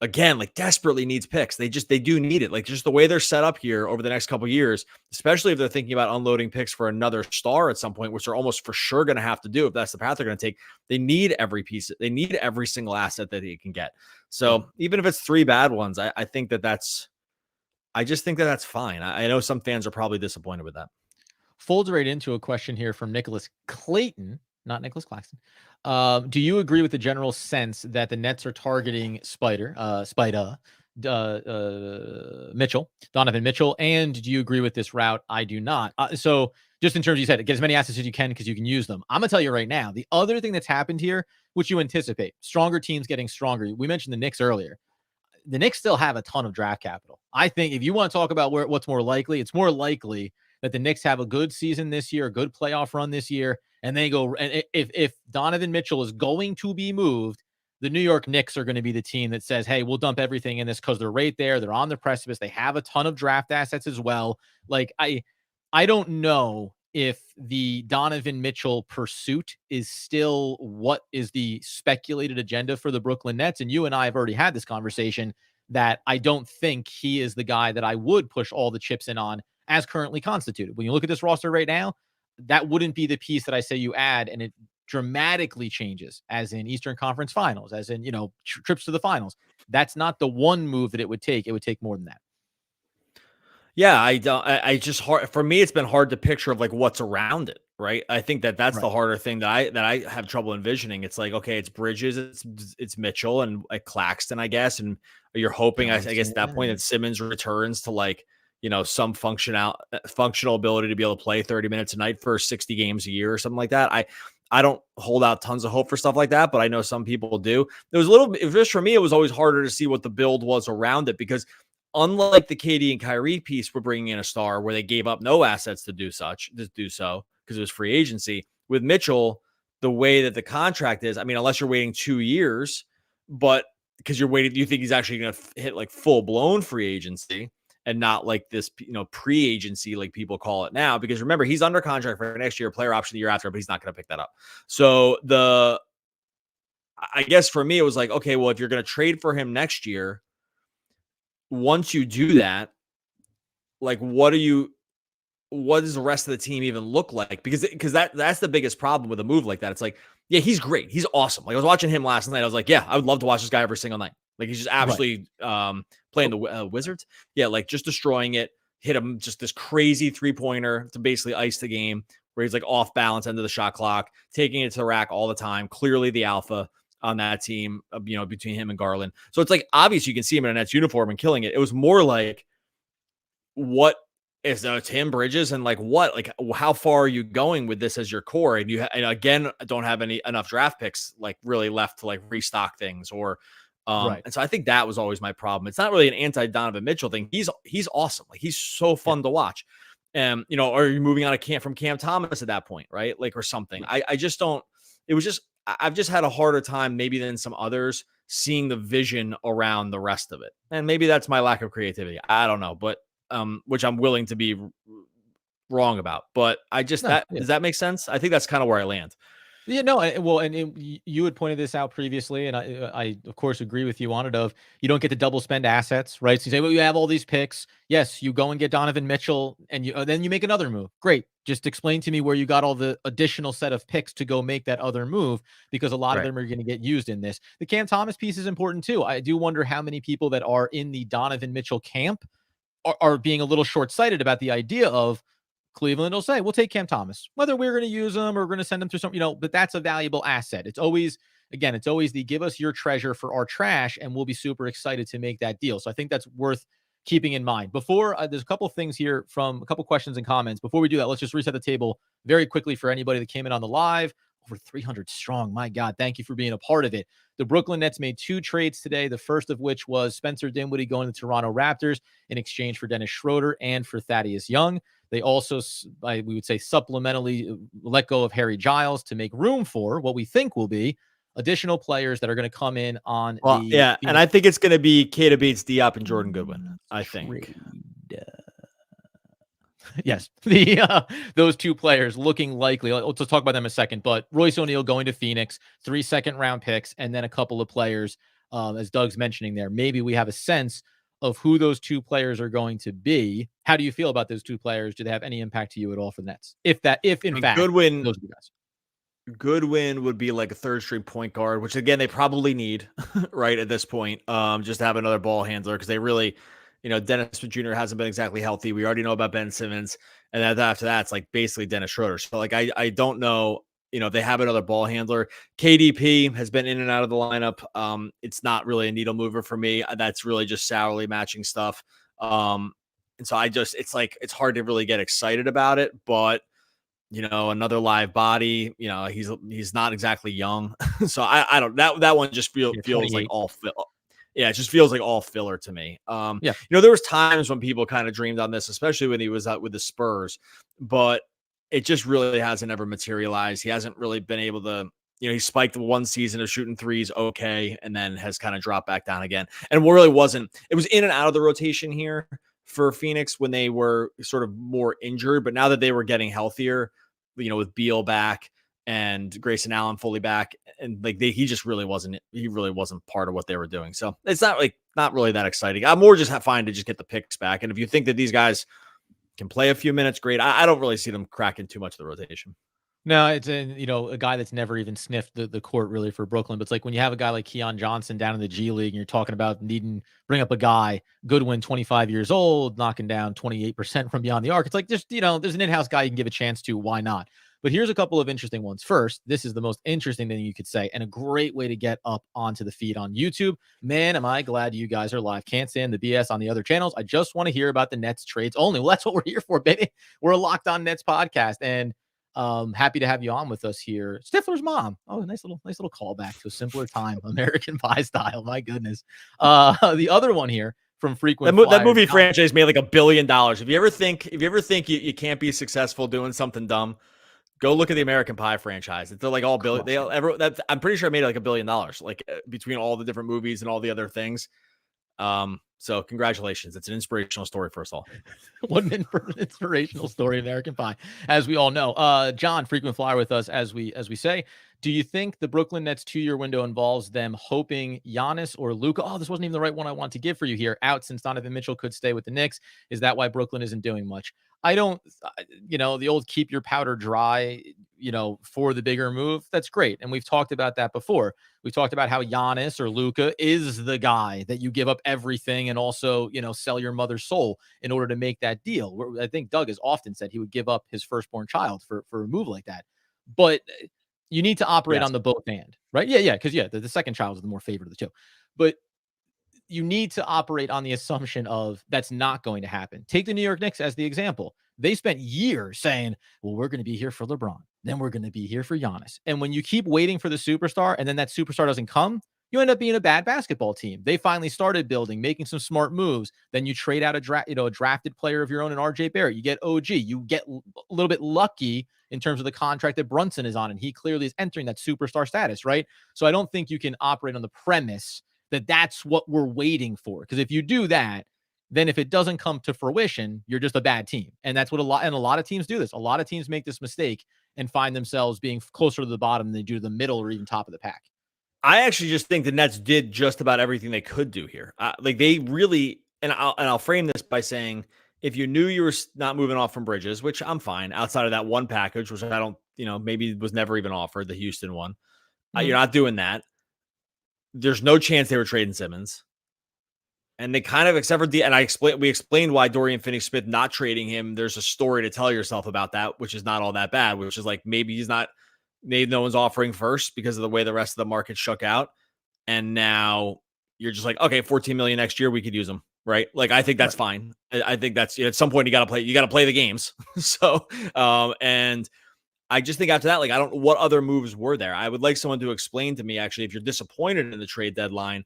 again, like desperately needs picks, they do need it. Like just the way they're set up here over the next couple of years, especially if they're thinking about unloading picks for another star at some point, which they're almost for sure going to have to do if that's the path they're going to take. They need every piece. They need every single asset that they can get. So even if it's 3 bad ones, I just think that's fine. I know some fans are probably disappointed with that.
Folds right into a question here from Nicholas Clayton, not Nicholas Claxton. Do you agree with the general sense that the Nets are targeting Mitchell, Donovan Mitchell? And do you agree with this route? I do not. So just in terms, you said, get as many assets as you can because you can use them. I'm going to tell you right now, the other thing that's happened here, which you anticipate, stronger teams getting stronger. We mentioned the Knicks earlier. The Knicks still have a ton of draft capital. I think if you want to talk about what's more likely, it's more likely that the Knicks have a good season this year, a good playoff run this year, and they go. And if Donovan Mitchell is going to be moved, the New York Knicks are going to be the team that says, "Hey, we'll dump everything in this because they're right there. They're on the precipice. They have a ton of draft assets as well." Like I don't know if the Donovan Mitchell pursuit is still what is the speculated agenda for the Brooklyn Nets. And you and I have already had this conversation that I don't think he is the guy that I would push all the chips in on as currently constituted. When you look at this roster right now, that wouldn't be the piece that I say you add and it dramatically changes, as in Eastern Conference Finals, as in, trips to the finals. That's not the one move that it would take. It would take more than that.
Yeah, I just hard for me. It's been hard to picture of like what's around it, right? I think that's right. The harder thing that I have trouble envisioning. It's like, okay, it's Bridges, it's Mitchell and like Claxton, I guess, and you're hoping, I guess, at that point that Simmons returns to like some functional ability to be able to play 30 minutes a night for 60 games a year or something like that. I don't hold out tons of hope for stuff like that, but I know some people do. Just for me, it was always harder to see what the build was around it, because unlike the KD and Kyrie piece, we're bringing in a star where they gave up no assets to do so because it was free agency. With Mitchell, the way that the contract is, I mean, unless you're waiting 2 years, but because you're waiting, you think he's actually going to hit like full blown free agency and not like this, pre-agency, like people call it now, because remember, he's under contract for next year, player option the year after, but he's not going to pick that up. So I guess for me, it was like, okay, well, if you're going to trade for him next year, once you do that, like, what does the rest of the team even look like? Because that's the biggest problem with a move like that. It's like, yeah, he's great. He's awesome. Like, I was watching him last night. I was like, yeah, I would love to watch this guy every single night. Like, he's just absolutely playing the Wizards. Yeah, like just destroying it. Hit him just this crazy 3-pointer to basically ice the game, where he's like off balance end of the shot clock, taking it to the rack all the time. Clearly the alpha on that team, between him and Garland. So it's like, obviously you can see him in a Nets uniform and killing it. It was more like, what is Tim Bridges, and like, what, like, how far are you going with this as your core? And you again, don't have enough draft picks like really left to like restock things or,
Right.
And so I think that was always my problem. It's not really an anti-Donovan Mitchell thing. He's awesome. Like, he's so fun to watch. And, are you moving on from Cam Thomas at that point? Right. Like, or something. I just don't, I've just had a harder time maybe than some others seeing the vision around the rest of it. And maybe that's my lack of creativity. I don't know, but, which I'm willing to be wrong about, but does that make sense? I think that's kind of where I land.
Yeah, no, you had pointed this out previously, and I of course agree with you on it. Of, you don't get to double spend assets, right? So you say, well, you have all these picks. Yes, you go and get Donovan Mitchell, and then you make another move. Great, just explain to me where you got all the additional set of picks to go make that other move, because a lot of them are going to get used in this. The Cam Thomas piece is important too. I do wonder how many people that are in the Donovan Mitchell camp are being a little short-sighted about the idea of, Cleveland will say, we'll take Cam Thomas, whether we're going to use him or we're going to send him through some, but that's a valuable asset. It's always the give us your treasure for our trash, and we'll be super excited to make that deal. So I think that's worth keeping in mind. Before, there's a couple of things here from a couple questions and comments. Before we do that, let's just reset the table very quickly for anybody that came in on the live. Over 300 strong. My God, thank you for being a part of it. The Brooklyn Nets made 2 trades today, the first of which was Spencer Dinwiddie going to the Toronto Raptors in exchange for Dennis Schroeder and for Thaddeus Young. They also, we would say, supplementally let go of Harry Giles to make room for what we think will be additional players that are going to come in on
and I think it's going to be Keita Bates, Diop, and Jordan Goodwin, I think.
Yes, those 2 players looking likely. Let's talk about them in a second. But Royce O'Neale going to Phoenix, 3 second-round picks, and then a couple of players, as Doug's mentioning there. Maybe we have a sense of who those 2 players are going to be. How do you feel about those 2 players? Do they have any impact to you at all for the Nets? If in fact
Goodwin,
those are the guys.
Goodwin would be like a third-string point guard, which again they probably need right at this point, just to have another ball handler, because they really. Dennis Jr. hasn't been exactly healthy. We already know about Ben Simmons. And then after that, it's like basically Dennis Schroeder. So like, I don't know, if they have another ball handler. KDP has been in and out of the lineup. It's not really a needle mover for me. That's really just sourly matching stuff. And so it's hard to really get excited about it, but another live body, he's not exactly young. So I don't, that one just feels like all fit. Yeah, it just feels like all filler to me. There was times when people kind of dreamed on this, especially when he was out with the Spurs, but it just really hasn't ever materialized. He hasn't really been able to, he spiked one season of shooting threes, okay, and then has kind of dropped back down again. And it was in and out of the rotation here for Phoenix when they were sort of more injured, but now that they were getting healthier, with Beal back and Grayson Allen fully back, and like he really wasn't part of what they were doing. So it's not really that exciting. I'm more just fine to just get the picks back. And if you think that these guys can play a few minutes, great. I don't really see them cracking too much of the rotation.
No, it's a guy that's never even sniffed the court really for Brooklyn. But it's like when you have a guy like Keon Johnson down in the G League and you're talking about bring up a guy, Goodwin, 25 years old, knocking down 28% from beyond the arc. It's like there's an in-house guy you can give a chance to. Why not? But here's a couple of interesting ones. First, this is the most interesting thing you could say, and a great way to get up onto the feed on YouTube. Man, am I glad you guys are live. Can't stand the BS on the other channels. I just want to hear about the Nets trades only. Well, that's what we're here for, baby. We're a Locked On Nets podcast, and happy to have you on with us here. Stifler's mom. Oh, nice little callback to a simpler time, American Pie style. My goodness. The other one here from Frequent
that movie franchise made like $1 billion. If you ever think you can't be successful doing something dumb, go look at the American Pie franchise. They're like all billion. I'm pretty sure it made like $1 billion, like between all the different movies and all the other things. So congratulations. It's an inspirational story for us all.
What an inspirational story, American Pie, as we all know. John, frequent flyer with us, as we say. Do you think the Brooklyn Nets 2-year window involves them hoping Giannis or Luka? Oh, this wasn't even the right one I want to give for you here. Out since Donovan Mitchell could stay with the Knicks. Is that why Brooklyn isn't doing much? I don't, the old keep your powder dry, for the bigger move. That's great. And we've talked about that before. We talked about how Giannis or Luka is the guy that you give up everything and also, sell your mother's soul in order to make that deal. I think Doug has often said he would give up his firstborn child for a move like that. But you need to operate on the both end, right? Yeah. Because the second child is the more favored of the two. But you need to operate on the assumption of that's not going to happen. Take the New York Knicks as the example. They spent years saying, well, we're going to be here for LeBron. Then we're going to be here for Giannis. And when you keep waiting for the superstar and then that superstar doesn't come, you end up being a bad basketball team. They finally started building, making some smart moves. Then you trade out a drafted player of your own in RJ Barrett. You get OG. You get a little bit lucky in terms of the contract that Brunson is on. And he clearly is entering that superstar status, right? So I don't think you can operate on the premise that that's what we're waiting for. Because if you do that, then if it doesn't come to fruition, you're just a bad team. And that's what a lot of teams do this. A lot of teams make this mistake and find themselves being closer to the bottom than they do to the middle or even top of the pack.
I actually just think the Nets did just about everything they could do here. They really, and I'll frame this by saying, if you knew you were not moving off from Bridges, which I'm fine, outside of that one package, which I don't, maybe was never even offered, the Houston one, you're not doing that. There's no chance they were trading Simmons. And they kind of, except for we explained why Dorian Finney-Smith not trading him. There's a story to tell yourself about that, which is not all that bad, which is like, maybe no one's offering first because of the way the rest of the market shook out. And now you're just like, okay, $14 million next year, we could use them. Right. Like, I think that's fine. I think that's, at some point you got to play the games. So, and I just think after that, like, I don't know what other moves were there. I would like someone to explain to me, actually, if you're disappointed in the trade deadline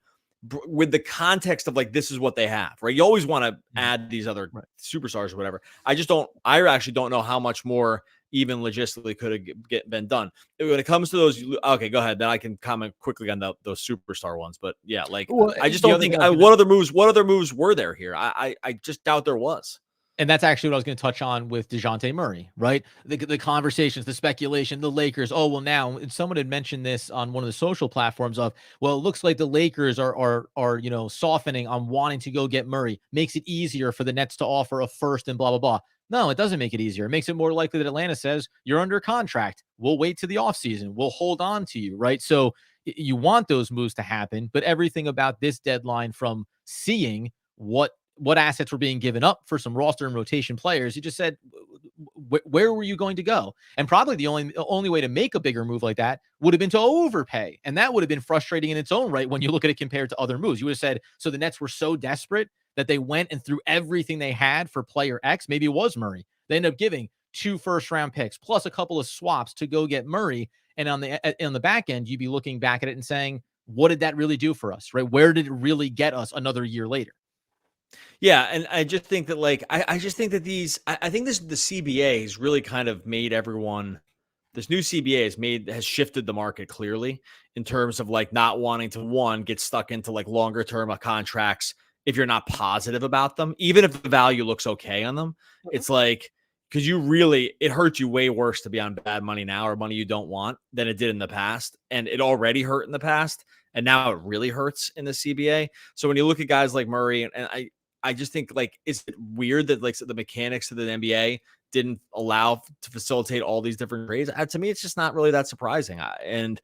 with the context of like, this is what they have, right? You always want to add these other superstars or whatever. I actually don't know how much more even logistically could have been done. When it comes to those, okay, go ahead. Then I can comment quickly on those superstar ones. But yeah, like, I just don't think what other moves were there here? I just doubt there was.
And that's actually what I was going to touch on with DeJounte Murray, right? The conversations, the speculation, the Lakers. Oh, well, now, and someone had mentioned this on one of the social platforms of, well, it looks like the Lakers are softening on wanting to go get Murray. Makes it easier for the Nets to offer a first and blah, blah, blah. No, it doesn't make it easier. It makes it more likely that Atlanta says, you're under contract. We'll wait to the offseason. We'll hold on to you, right? So you want those moves to happen, but everything about this deadline, from seeing what assets were being given up for some roster and rotation players, you just said, where were you going to go? And probably the only way to make a bigger move like that would have been to overpay. And that would have been frustrating in its own right when you look at it compared to other moves. You would have said, so the Nets were so desperate that they went and threw everything they had for player X. Maybe it was Murray. They ended up giving 2 first-round picks plus a couple of swaps to go get Murray. And on the back end, you'd be looking back at it and saying, what did that really do for us, right? Where did it really get us another year later?
Yeah, and I just think that, like, I just think that I think the CBA has really kind of made everyone, this new CBA has shifted the market clearly in terms of like not wanting to get stuck into like longer term contracts if you're not positive about them, even if the value looks okay on them. It's like, because it hurts you way worse to be on bad money now, or money you don't want, than it did in the past. And it already hurt in the past, and now it really hurts in the CBA. So when you look at guys like Murray, and I just think, like, is it weird that like the mechanics of the NBA didn't allow to facilitate all these different trades? To me, it's just not really that surprising. And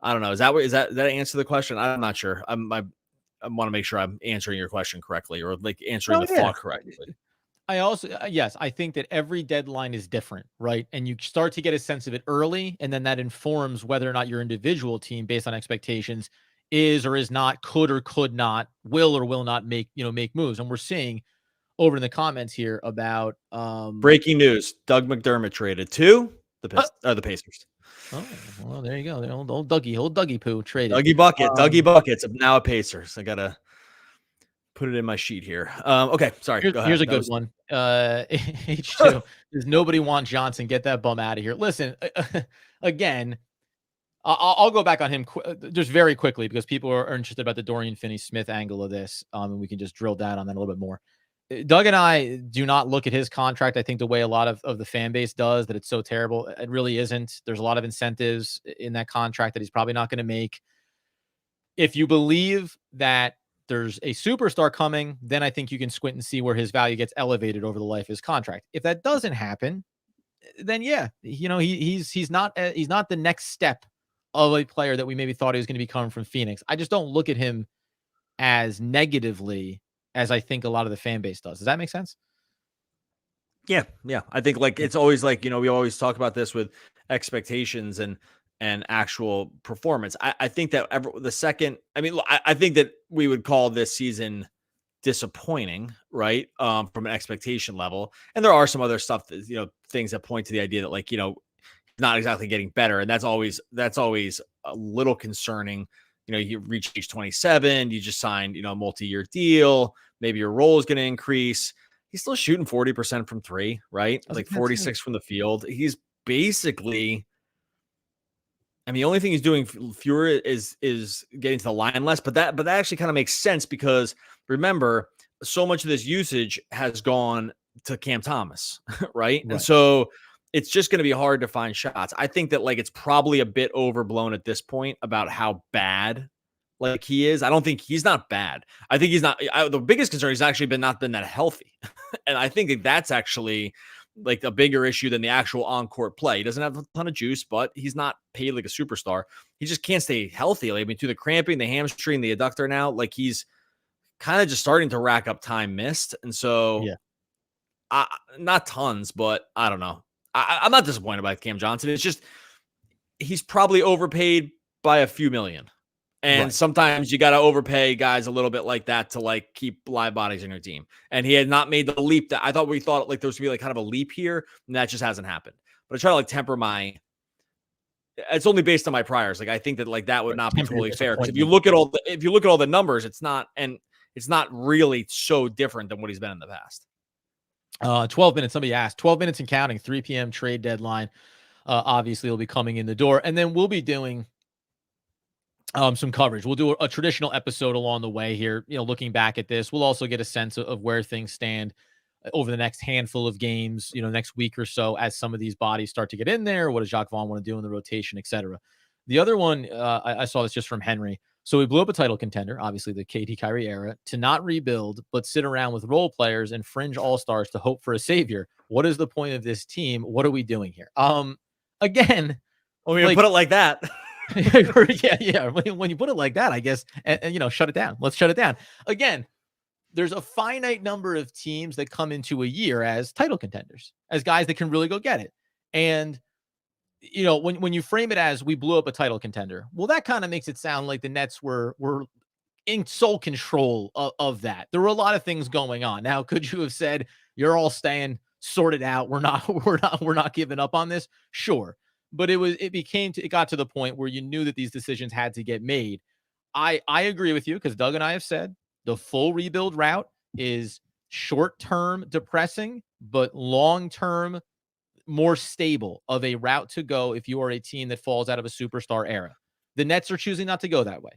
I don't know. Is that answer the question? I'm not sure. I want to make sure I'm answering your question correctly, or like answering thought correctly.
I also, yes, I think that every deadline is different, right? And you start to get a sense of it early, and then that informs whether or not your individual team, based on expectations, is or is not, could or could not, will or will not make moves. And we're seeing over in the comments here about
Breaking news: Doug McDermott traded to the Pacers.
oh, well, there you go. The old Dougie Poo traded.
Dougie Buckets now a Pacers. I gotta put it in my sheet here. Okay, sorry. Go ahead.
Here's a good one. H2 does nobody want Johnson? Get that bum out of here. Listen, again, I'll go back on him just very quickly because people are interested about the Dorian Finney-Smith angle of this, and we can just drill down on that a little bit more. Doug and I do not look at his contract, I think, the way a lot of the fan base does, that it's so terrible. It really isn't. There's a lot of incentives in that contract that he's probably not going to make. If you believe that there's a superstar coming, then I think you can squint and see where his value gets elevated over the life of his contract. If that doesn't happen, then yeah, he's not the next step of a player that we maybe thought he was going to be coming from Phoenix. I just don't look at him as negatively as I think a lot of the fan base does. Does that make sense?
Yeah. I think it's always we always talk about this with expectations and actual performance. I think that I think that we would call this season disappointing, right? From an expectation level. And there are some other stuff that, things that point to the idea that not exactly getting better. And that's always a little concerning. You reach age 27, you just signed, a multi-year deal. Maybe your role is going to increase. He's still shooting 40% from three, right? 46 from the field. He's basically, the only thing he's doing fewer is getting to the line less, but that actually kind of makes sense because remember, so much of this usage has gone to Cam Thomas, right? And so it's just going to be hard to find shots. I think that it's probably a bit overblown at this point about how bad he is. I don't think he's not bad. I think he's not. The biggest concern he's actually not been that healthy, and I think that's actually a bigger issue than the actual on-court play. He doesn't have a ton of juice, but he's not paid like a superstar. He just can't stay healthy. Through the cramping, the hamstring, the adductor now, he's kind of just starting to rack up time missed. And so, not tons, but I don't know. I'm not disappointed by Cam Johnson. It's just he's probably overpaid by a few million. And sometimes you got to overpay guys a little bit like that to keep live bodies in your team. And he had not made the leap that I thought there was going to be kind of a leap here, and that just hasn't happened. But I try to temper it's only based on my priors. I think that that would not be totally fair. Because if you look at all the numbers, it's not really so different than what he's been in the past.
12 minutes. Somebody asked 12 minutes and counting, 3 p.m. trade deadline. Obviously will be coming in the door, and then we'll be doing some coverage. We'll do a traditional episode along the way here, looking back at this. We'll also get a sense of where things stand over the next handful of games, next week or so, as some of these bodies start to get in there. What does Jacques Vaughn want to do in the rotation, et cetera? The other one, I saw this just from Henry. So we blew up a title contender, obviously the KD Kyrie era, to not rebuild, but sit around with role players and fringe all-stars to hope for a savior. What is the point of this team? What are we doing here? Again,
we put it like that.
yeah. When you put it like that, I guess, and shut it down. Let's shut it down. Again, there's a finite number of teams that come into a year as title contenders, as guys that can really go get it. And, when you frame it as we blew up a title contender, well, that kind of makes it sound like the Nets were in sole control of that. There were a lot of things going on. Now, could you have said, you're all staying, sorted out, we're not giving up on this? Sure. But it got to the point where you knew that these decisions had to get made. I agree with you, because Doug and I have said the full rebuild route is short-term depressing, but long-term more stable of a route to go if you are a team that falls out of a superstar era. The Nets are choosing not to go that way.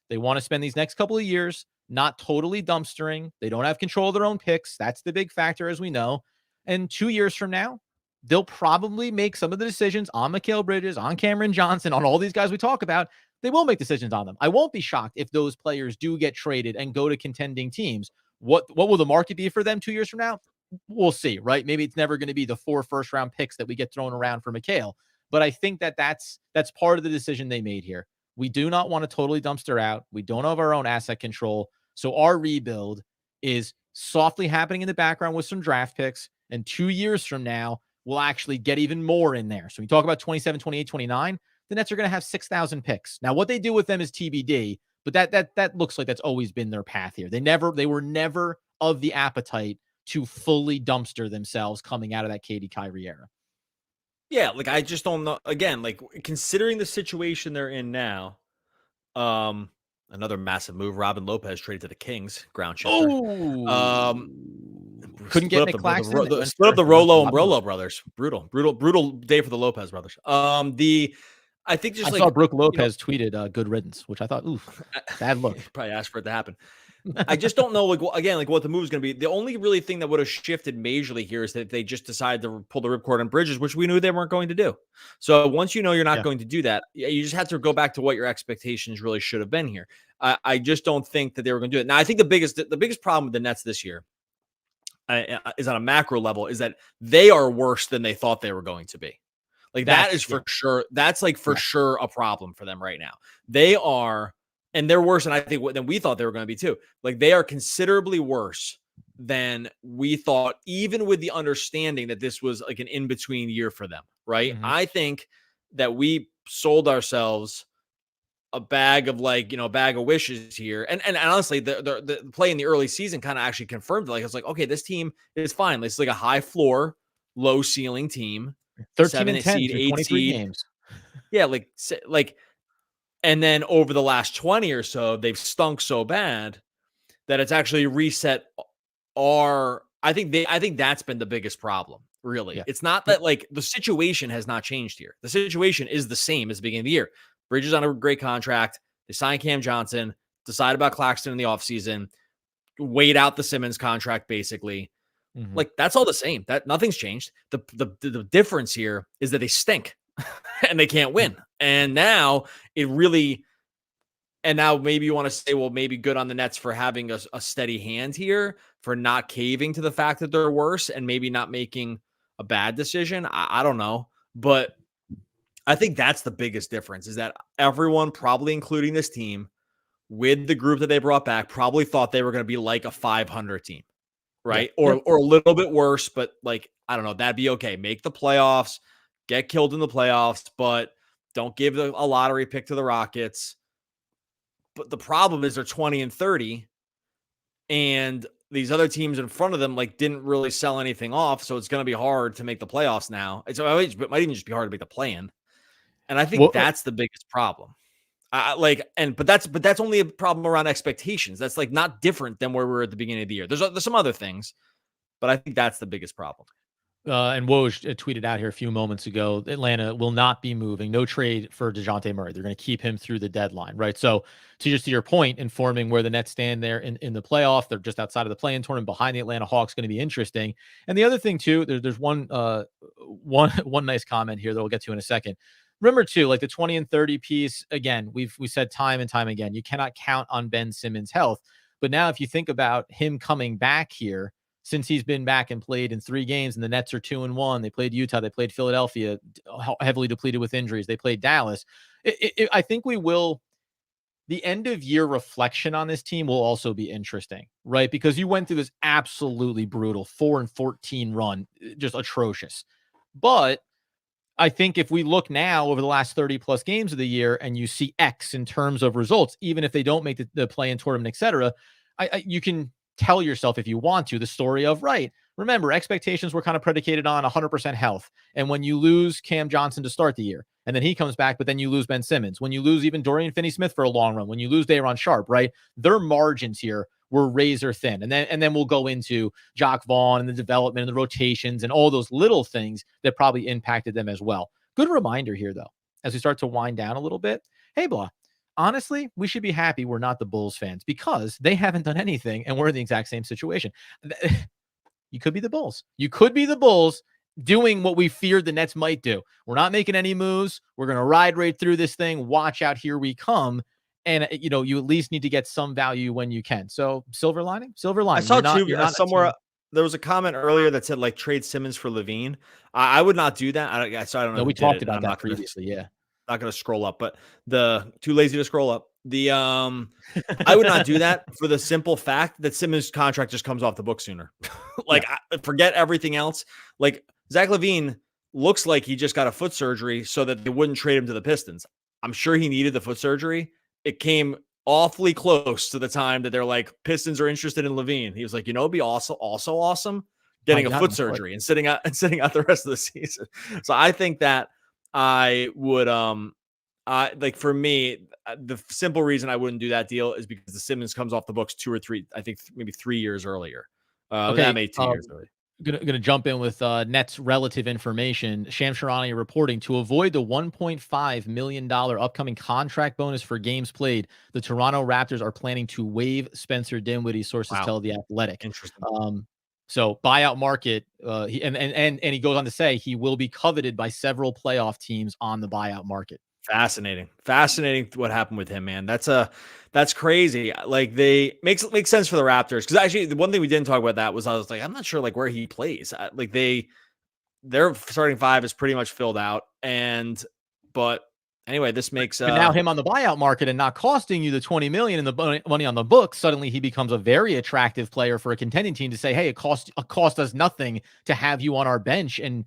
They want to spend these next couple of years not totally dumpstering. They don't have control of their own picks. That's the big factor, as we know. And 2 years from now, they'll probably make some of the decisions on Mikal Bridges, on Cameron Johnson, on all these guys we talk about. They will make decisions on them. I won't be shocked if those players do get traded and go to contending teams. What will the market be for them 2 years from now? We'll see, right? Maybe it's never going to be the 4 first-round picks that we get thrown around for Mikal. But I think that's part of the decision they made here. We do not want to totally dumpster out. We don't have our own asset control. So our rebuild is softly happening in the background with some draft picks. And 2 years from now, we'll actually get even more in there. So we talk about 27, 28, 29. The Nets are going to have 6,000 picks. Now, what they do with them is TBD, but that looks like that's always been their path here. They were never of the appetite to fully dumpster themselves coming out of that KD Kyrie era.
Yeah, like I just don't know. Again, like considering the situation they're in now, another massive move. Robin Lopez traded to the Kings, ground shifter.
Oh, couldn't get Nick Claxton.
Split up the Rolo and Brolo brothers. Brutal day for the Lopez brothers. I think just
I saw Brooke Lopez tweeted good riddance, which I thought, ooh, bad look.
Probably asked for it to happen. I just don't know, like, again, like what the move is going to be. The only really thing that would have shifted majorly here is that they just decided to pull the ripcord on Bridges, which we knew they weren't going to do. So once you know you're not going to do that, you just have to go back to what your expectations really should have been here. I just don't think that they were going to do it. Now, I think the biggest problem with the Nets this year is on a macro level is that they are worse than they thought they were going to be. Like that is for sure. That's like for sure a problem for them right now. They are, and they're worse than I think than we thought they were going to be too. Like they are considerably worse than we thought, even with the understanding that this was like an in-between year for them. Right. Mm-hmm. I think that we sold ourselves a bag of a bag of wishes here. And honestly, the play in the early season kind of actually confirmed like, it's like, okay, this team is fine. It's like a high floor, low ceiling team.
13 and 10 seed, 8 seed games.
Yeah, like, and then over the last 20 or so, they've stunk so bad that it's actually reset I think that's been the biggest problem, really. Yeah. It's not that like the situation has not changed here. The situation is the same as the beginning of the year. Bridges on a great contract. They signed Cam Johnson, decide about Claxton in the offseason, wait out the Simmons contract, basically. Mm-hmm. Like that's all the same. That nothing's changed. The difference here is that they stink and they can't win. And now now maybe you want to say, well, maybe good on the Nets for having a steady hand here, for not caving to the fact that they're worse and maybe not making a bad decision. I don't know, but I think that's the biggest difference is that everyone, probably including this team, with the group that they brought back, probably thought they were going to be like a 500 team. Right. Yeah. Or a little bit worse, but like, I don't know, that'd be okay. Make the playoffs, get killed in the playoffs, but don't give a lottery pick to the Rockets. But the problem is they're 20 and 30 and these other teams in front of them, like didn't really sell anything off. So it's going to be hard to make the playoffs now. It might even just be hard to make the play-in. And I think that's the biggest problem. But that's only a problem around expectations. That's like not different than where we were at the beginning of the year. There's some other things, but I think that's the biggest problem.
And Woj tweeted out here a few moments ago, Atlanta will not be moving. No trade for DeJounte Murray. They're going to keep him through the deadline, right? So to your point, informing where the Nets stand there in the playoff, they're just outside of the play-in tournament behind the Atlanta Hawks, going to be interesting. And the other thing too, there's one nice comment here that we'll get to in a second. Remember too, like the 20 and 30 piece, again, we said time and time again, you cannot count on Ben Simmons' health. But now if you think about him coming back here, since he's been back and played in 3 games and the Nets are 2-1, they played Utah, they played Philadelphia, heavily depleted with injuries. They played Dallas. I think the end of year reflection on this team will also be interesting, right? Because you went through this absolutely brutal 4-14 run, just atrocious. But I think if we look now over the last 30 plus games of the year and you see X in terms of results, even if they don't make the play-in tournament, et cetera, you can tell yourself if you want to the story of, right, remember expectations were kind of predicated on 100% health. And when you lose Cam Johnson to start the year and then he comes back, but then you lose Ben Simmons, when you lose even Dorian Finney-Smith for a long run, when you lose Day'Ron Sharpe, right, their margins here were razor thin. And then we'll go into Jacque Vaughn and the development and the rotations and all those little things that probably impacted them as well. Good reminder here, though, as we start to wind down a little bit. Hey, Blah, honestly, we should be happy we're not the Bulls fans because they haven't done anything and we're in the exact same situation. You could be the Bulls. You could be the Bulls doing what we feared the Nets might do. We're not making any moves. We're going to ride right through this thing. Watch out. Here we come. And, you at least need to get some value when you can. So silver lining.
I saw somewhere, there was a comment earlier that said like trade Simmons for Levine. I would not do that. I don't know.
No, we talked about that previously. Yeah.
Not going to scroll up, but too lazy to scroll up. I would not do that for the simple fact that Simmons' contract just comes off the book sooner. Forget everything else. Like Zach LaVine looks like he just got a foot surgery so that they wouldn't trade him to the Pistons. I'm sure he needed the foot surgery. It came awfully close to the time that they're like, Pistons are interested in LaVine. He was like, it'd be also awesome getting a foot surgery and sitting out the rest of the season. So I think that I would, like for me, the simple reason I wouldn't do that deal is because the Simmons comes off the books 2 or 3, I think maybe 3 years earlier. That made 2 years earlier.
Gonna jump in with Nets relative information. Shams Charania reporting to avoid the $1.5 million upcoming contract bonus for games played, the Toronto Raptors are planning to waive Spencer Dinwiddie, sources tell The Athletic.
Interesting.
So buyout market, and he goes on to say he will be coveted by several playoff teams on the buyout market.
Fascinating what happened with him, man. That's crazy. Like makes sense for the Raptors, because actually the one thing we didn't talk about that was I was like, I'm not sure like where he plays. Like their starting five is pretty much filled out, but anyway, this makes
but now him on the buyout market and not costing you the $20 million in the money on the books. Suddenly he becomes a very attractive player for a contending team to say, hey, it cost us nothing to have you on our bench. And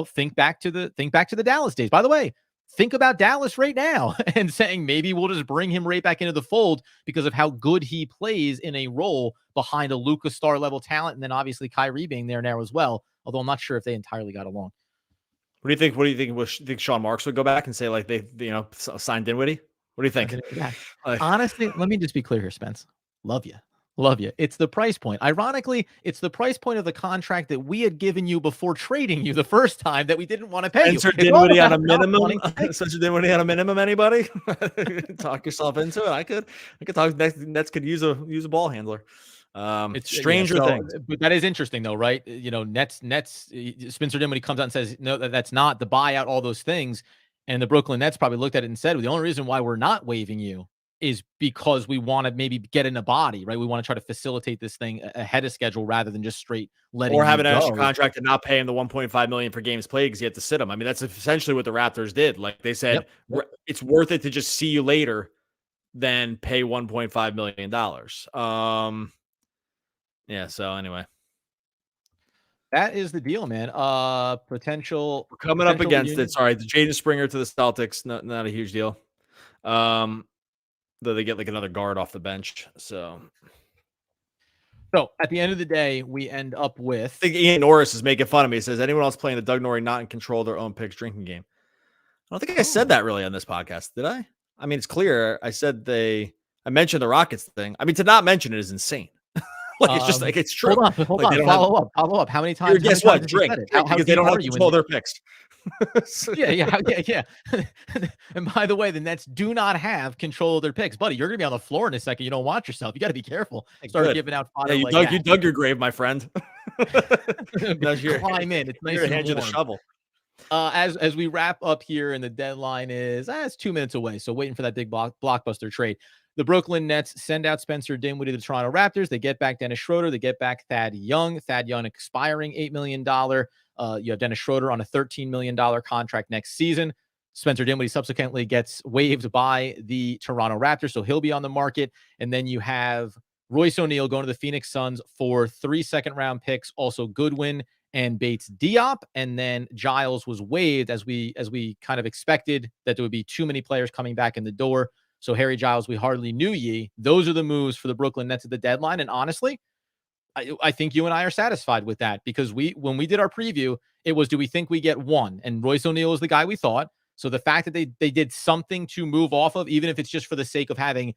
think back to the Dallas days. By the way, think about Dallas right now and saying maybe we'll just bring him right back into the fold because of how good he plays in a role behind a Luka star level talent. And then obviously Kyrie being there now as well, although I'm not sure if they entirely got along.
What do you think? You think Sean Marks would go back and say like they signed Dinwiddie? What do you think?
Honestly, let me just be clear here, Spence. Love you. It's the price point. Ironically, it's the price point of the contract that we had given you before trading you the first time that we didn't want to pay you.
Spencer Dinwiddie on a minimum. Spencer Dinwiddie on a minimum. Anybody? Talk yourself into it. I could talk. Nets could use a ball handler. It's stranger things.
But that is interesting though, right? Nets. Spencer Dinwiddie comes out and says, no, that's not the buyout. All those things, and the Brooklyn Nets probably looked at it and said, well, the only reason why we're not waiving you is because we want to maybe get in a body, right? We want to try to facilitate this thing ahead of schedule rather than just straight letting
or have an extra contract and not pay him the $1.5 million for games played because you had to sit him. I mean, that's essentially what the Raptors did. Like they said, It's worth it to just see you later than pay $1.5 million. Yeah. So anyway,
that is the deal, man. Potential.
We're coming up against it. Sorry, the Jaden Springer to the Celtics, not a huge deal. Though they get like another guard off the bench. So
at the end of the day, we end up with.
I think Ian Norris is making fun of me. He says, anyone else playing the Doug Norrie not in control of their own picks drinking game? I don't think I said that really on this podcast, did I? I mean, it's clear. I mentioned the Rockets thing. I mean, to not mention it is insane. It's just like, it's true.
Hold on. Follow up. How many times?
Guess what? Drink. Because they don't have to control their picks.
Yeah. And by the way, the Nets do not have control of their picks, buddy. You're gonna be on the floor in a second. You don't watch yourself. You got to be careful. Start giving out fodder.
Yeah, you dug your grave, my friend.
Climb in. It's nice.
Hand you the shovel.
As we wrap up here, and the deadline is it's 2 minutes away. So waiting for that big blockbuster trade. The Brooklyn Nets send out Spencer Dinwiddie to the Toronto Raptors. They get back Dennis Schroeder. They get back Thad Young. Thad Young expiring $8 million. You have Dennis Schroeder on a $13 million contract next season. Spencer Dinwiddie subsequently gets waived by the Toronto Raptors, so he'll be on the market. And then you have Royce O'Neale going to the Phoenix Suns for 3 second-round picks, also Goodwin and Bates Diop. And then Giles was waived as we kind of expected that there would be too many players coming back in the door. So Harry Giles, we hardly knew ye. Those are the moves for the Brooklyn Nets at the deadline. And honestly, I think you and I are satisfied with that, because when we did our preview, it was, do we think we get one? And Royce O'Neale is the guy we thought. So the fact that they did something to move off of, even if it's just for the sake of having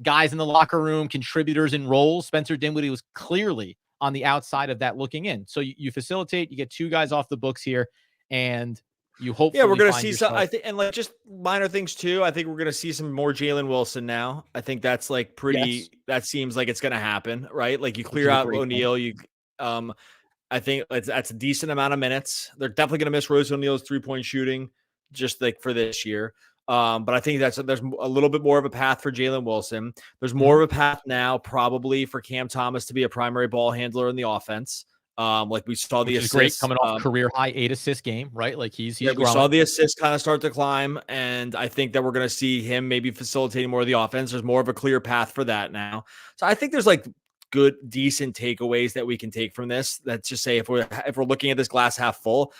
guys in the locker room, contributors in roles, Spencer Dinwiddie was clearly on the outside of that looking in. So you facilitate, you get 2 guys off the books here, and you hope.
Yeah, we're going to see some, I think, and like just minor things too. I think we're going to see some more Jalen Wilson now. I think that's like pretty, that seems like it's going to happen, right? Like you clear out O'Neale, I think that's a decent amount of minutes. They're definitely going to miss Royce O'Neale's 3-point shooting just like for this year. But I think there's a little bit more of a path for Jalen Wilson. There's more of a path now probably for Cam Thomas to be a primary ball handler in the offense. Like we saw the assists,
great coming off career high 8 assist game, right? Like he's
we saw the assists kind of start to climb, and I think that we're going to see him maybe facilitating more of the offense. There's more of a clear path for that now. So I think there's like good, decent takeaways that we can take from this. Let's just say if we're looking at this glass half full,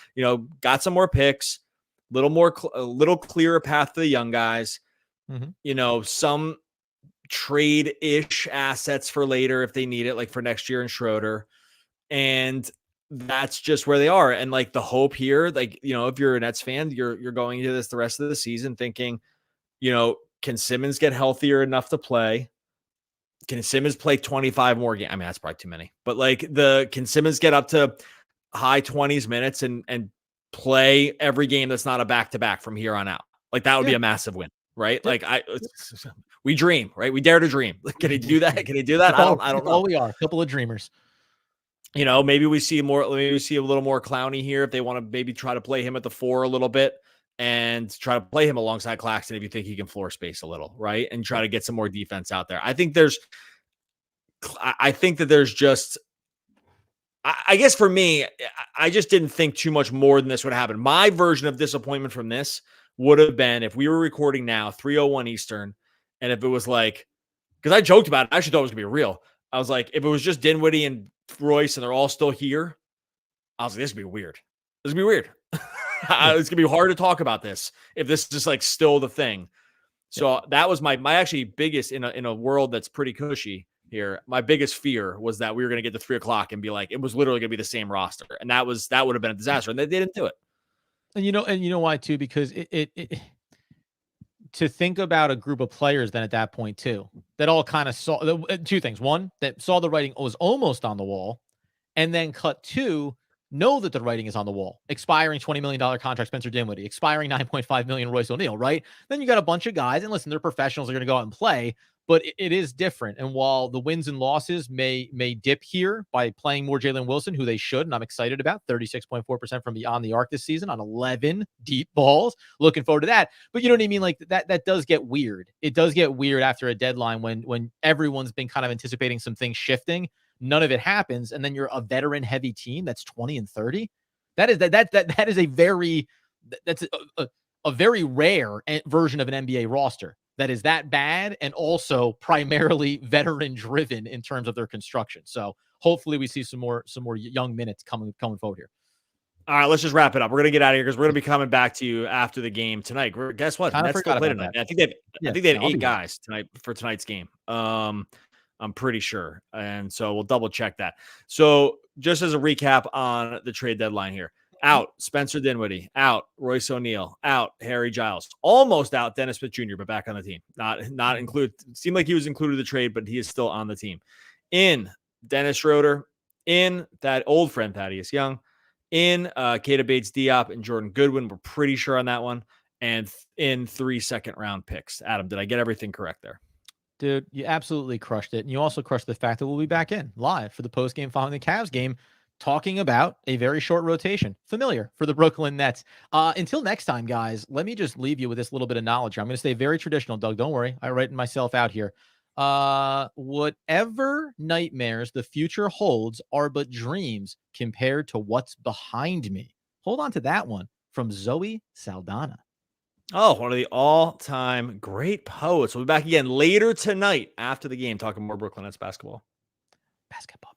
got some more picks, a little clearer path to the young guys, some trade-ish assets for later if they need it, like for next year in Schroeder. And that's just where they are. And like the hope here, like, if you're a Nets fan, you're going into this the rest of the season thinking, can Simmons get healthier enough to play? Can Simmons play 25 more games? I mean, that's probably too many, but like can Simmons get up to high 20s minutes and play every game that's not a back-to-back from here on out? Like that would be a massive win, right? Like we dream, right? We dare to dream. Can he do that? Can he do that? I don't know.
We are a couple of dreamers.
Maybe we see a little more Clowney here if they want to maybe try to play him at the 4 a little bit and try to play him alongside Claxton if you think he can floor space a little, right? And try to get some more defense out there. I think that there's just, I guess for me, I just didn't think too much more than this would happen. My version of disappointment from this would have been if we were recording now 3:01 Eastern, and if it was like, because I joked about it, I actually thought it was gonna be real. I was like, if it was just Dinwiddie and Royce and they're all still here, I was like, this would be weird. This would be weird. It's gonna be hard to talk about this if this is just like still the thing. So that was my actually biggest in a world that's pretty cushy here. My biggest fear was that we were gonna get to 3:00 and be like, it was literally gonna be the same roster, and that would have been a disaster, and they didn't do it.
And you know why too? Because it to think about a group of players then at that point too, that all kind of saw two things. One, that saw the writing was almost on the wall, and then cut two, know that the writing is on the wall. Expiring $20 million contract, Spencer Dinwiddie, expiring $9.5 million, Royce O'Neale, right? Then you got a bunch of guys, and listen, they're professionals, they're going to go out and play, but it is different. And while the wins and losses may dip here by playing more Jalen Wilson, who they should, and I'm excited about, 36.4% from beyond the arc this season on 11 deep balls. Looking forward to that. But you know what I mean? Like that does get weird. It does get weird after a deadline when everyone's been kind of anticipating some things shifting. None of it happens, and then you're a veteran-heavy team that's 20-30. That is a very rare version of an NBA roster that is that bad and also primarily veteran-driven in terms of their construction. So hopefully we see some more young minutes coming forward here.
All right, let's just wrap it up. We're going to get out of here because we're going to be coming back to you after the game tonight. Guess what? Nets still play tonight. I think they have 8 guys tonight for tonight's game. I'm pretty sure. And so we'll double check that. So just as a recap on the trade deadline here, out Spencer Dinwiddie, out Royce O'Neale, out Harry Giles, almost out Dennis Smith Jr., but back on the team. Not included. Seemed like he was included in the trade, but he is still on the team. In Dennis Schroeder, in that old friend Thaddeus Young, in Keita Bates-Diop and Jordan Goodwin. We're pretty sure on that one. And in 3 second-round picks. Adam, did I get everything correct there?
Dude, you absolutely crushed it. And you also crushed the fact that we'll be back in live for the post-game following the Cavs game, talking about a very short rotation. Familiar for the Brooklyn Nets. Until next time, guys, let me just leave you with this little bit of knowledge. I'm going to stay very traditional, Doug. Don't worry. I write myself out here. Whatever nightmares the future holds are but dreams compared to what's behind me. Hold on to that one from Zoe Saldana.
Oh, one of the all-time great poets. We'll be back again later tonight after the game talking more Brooklyn Nets basketball.
Basketball.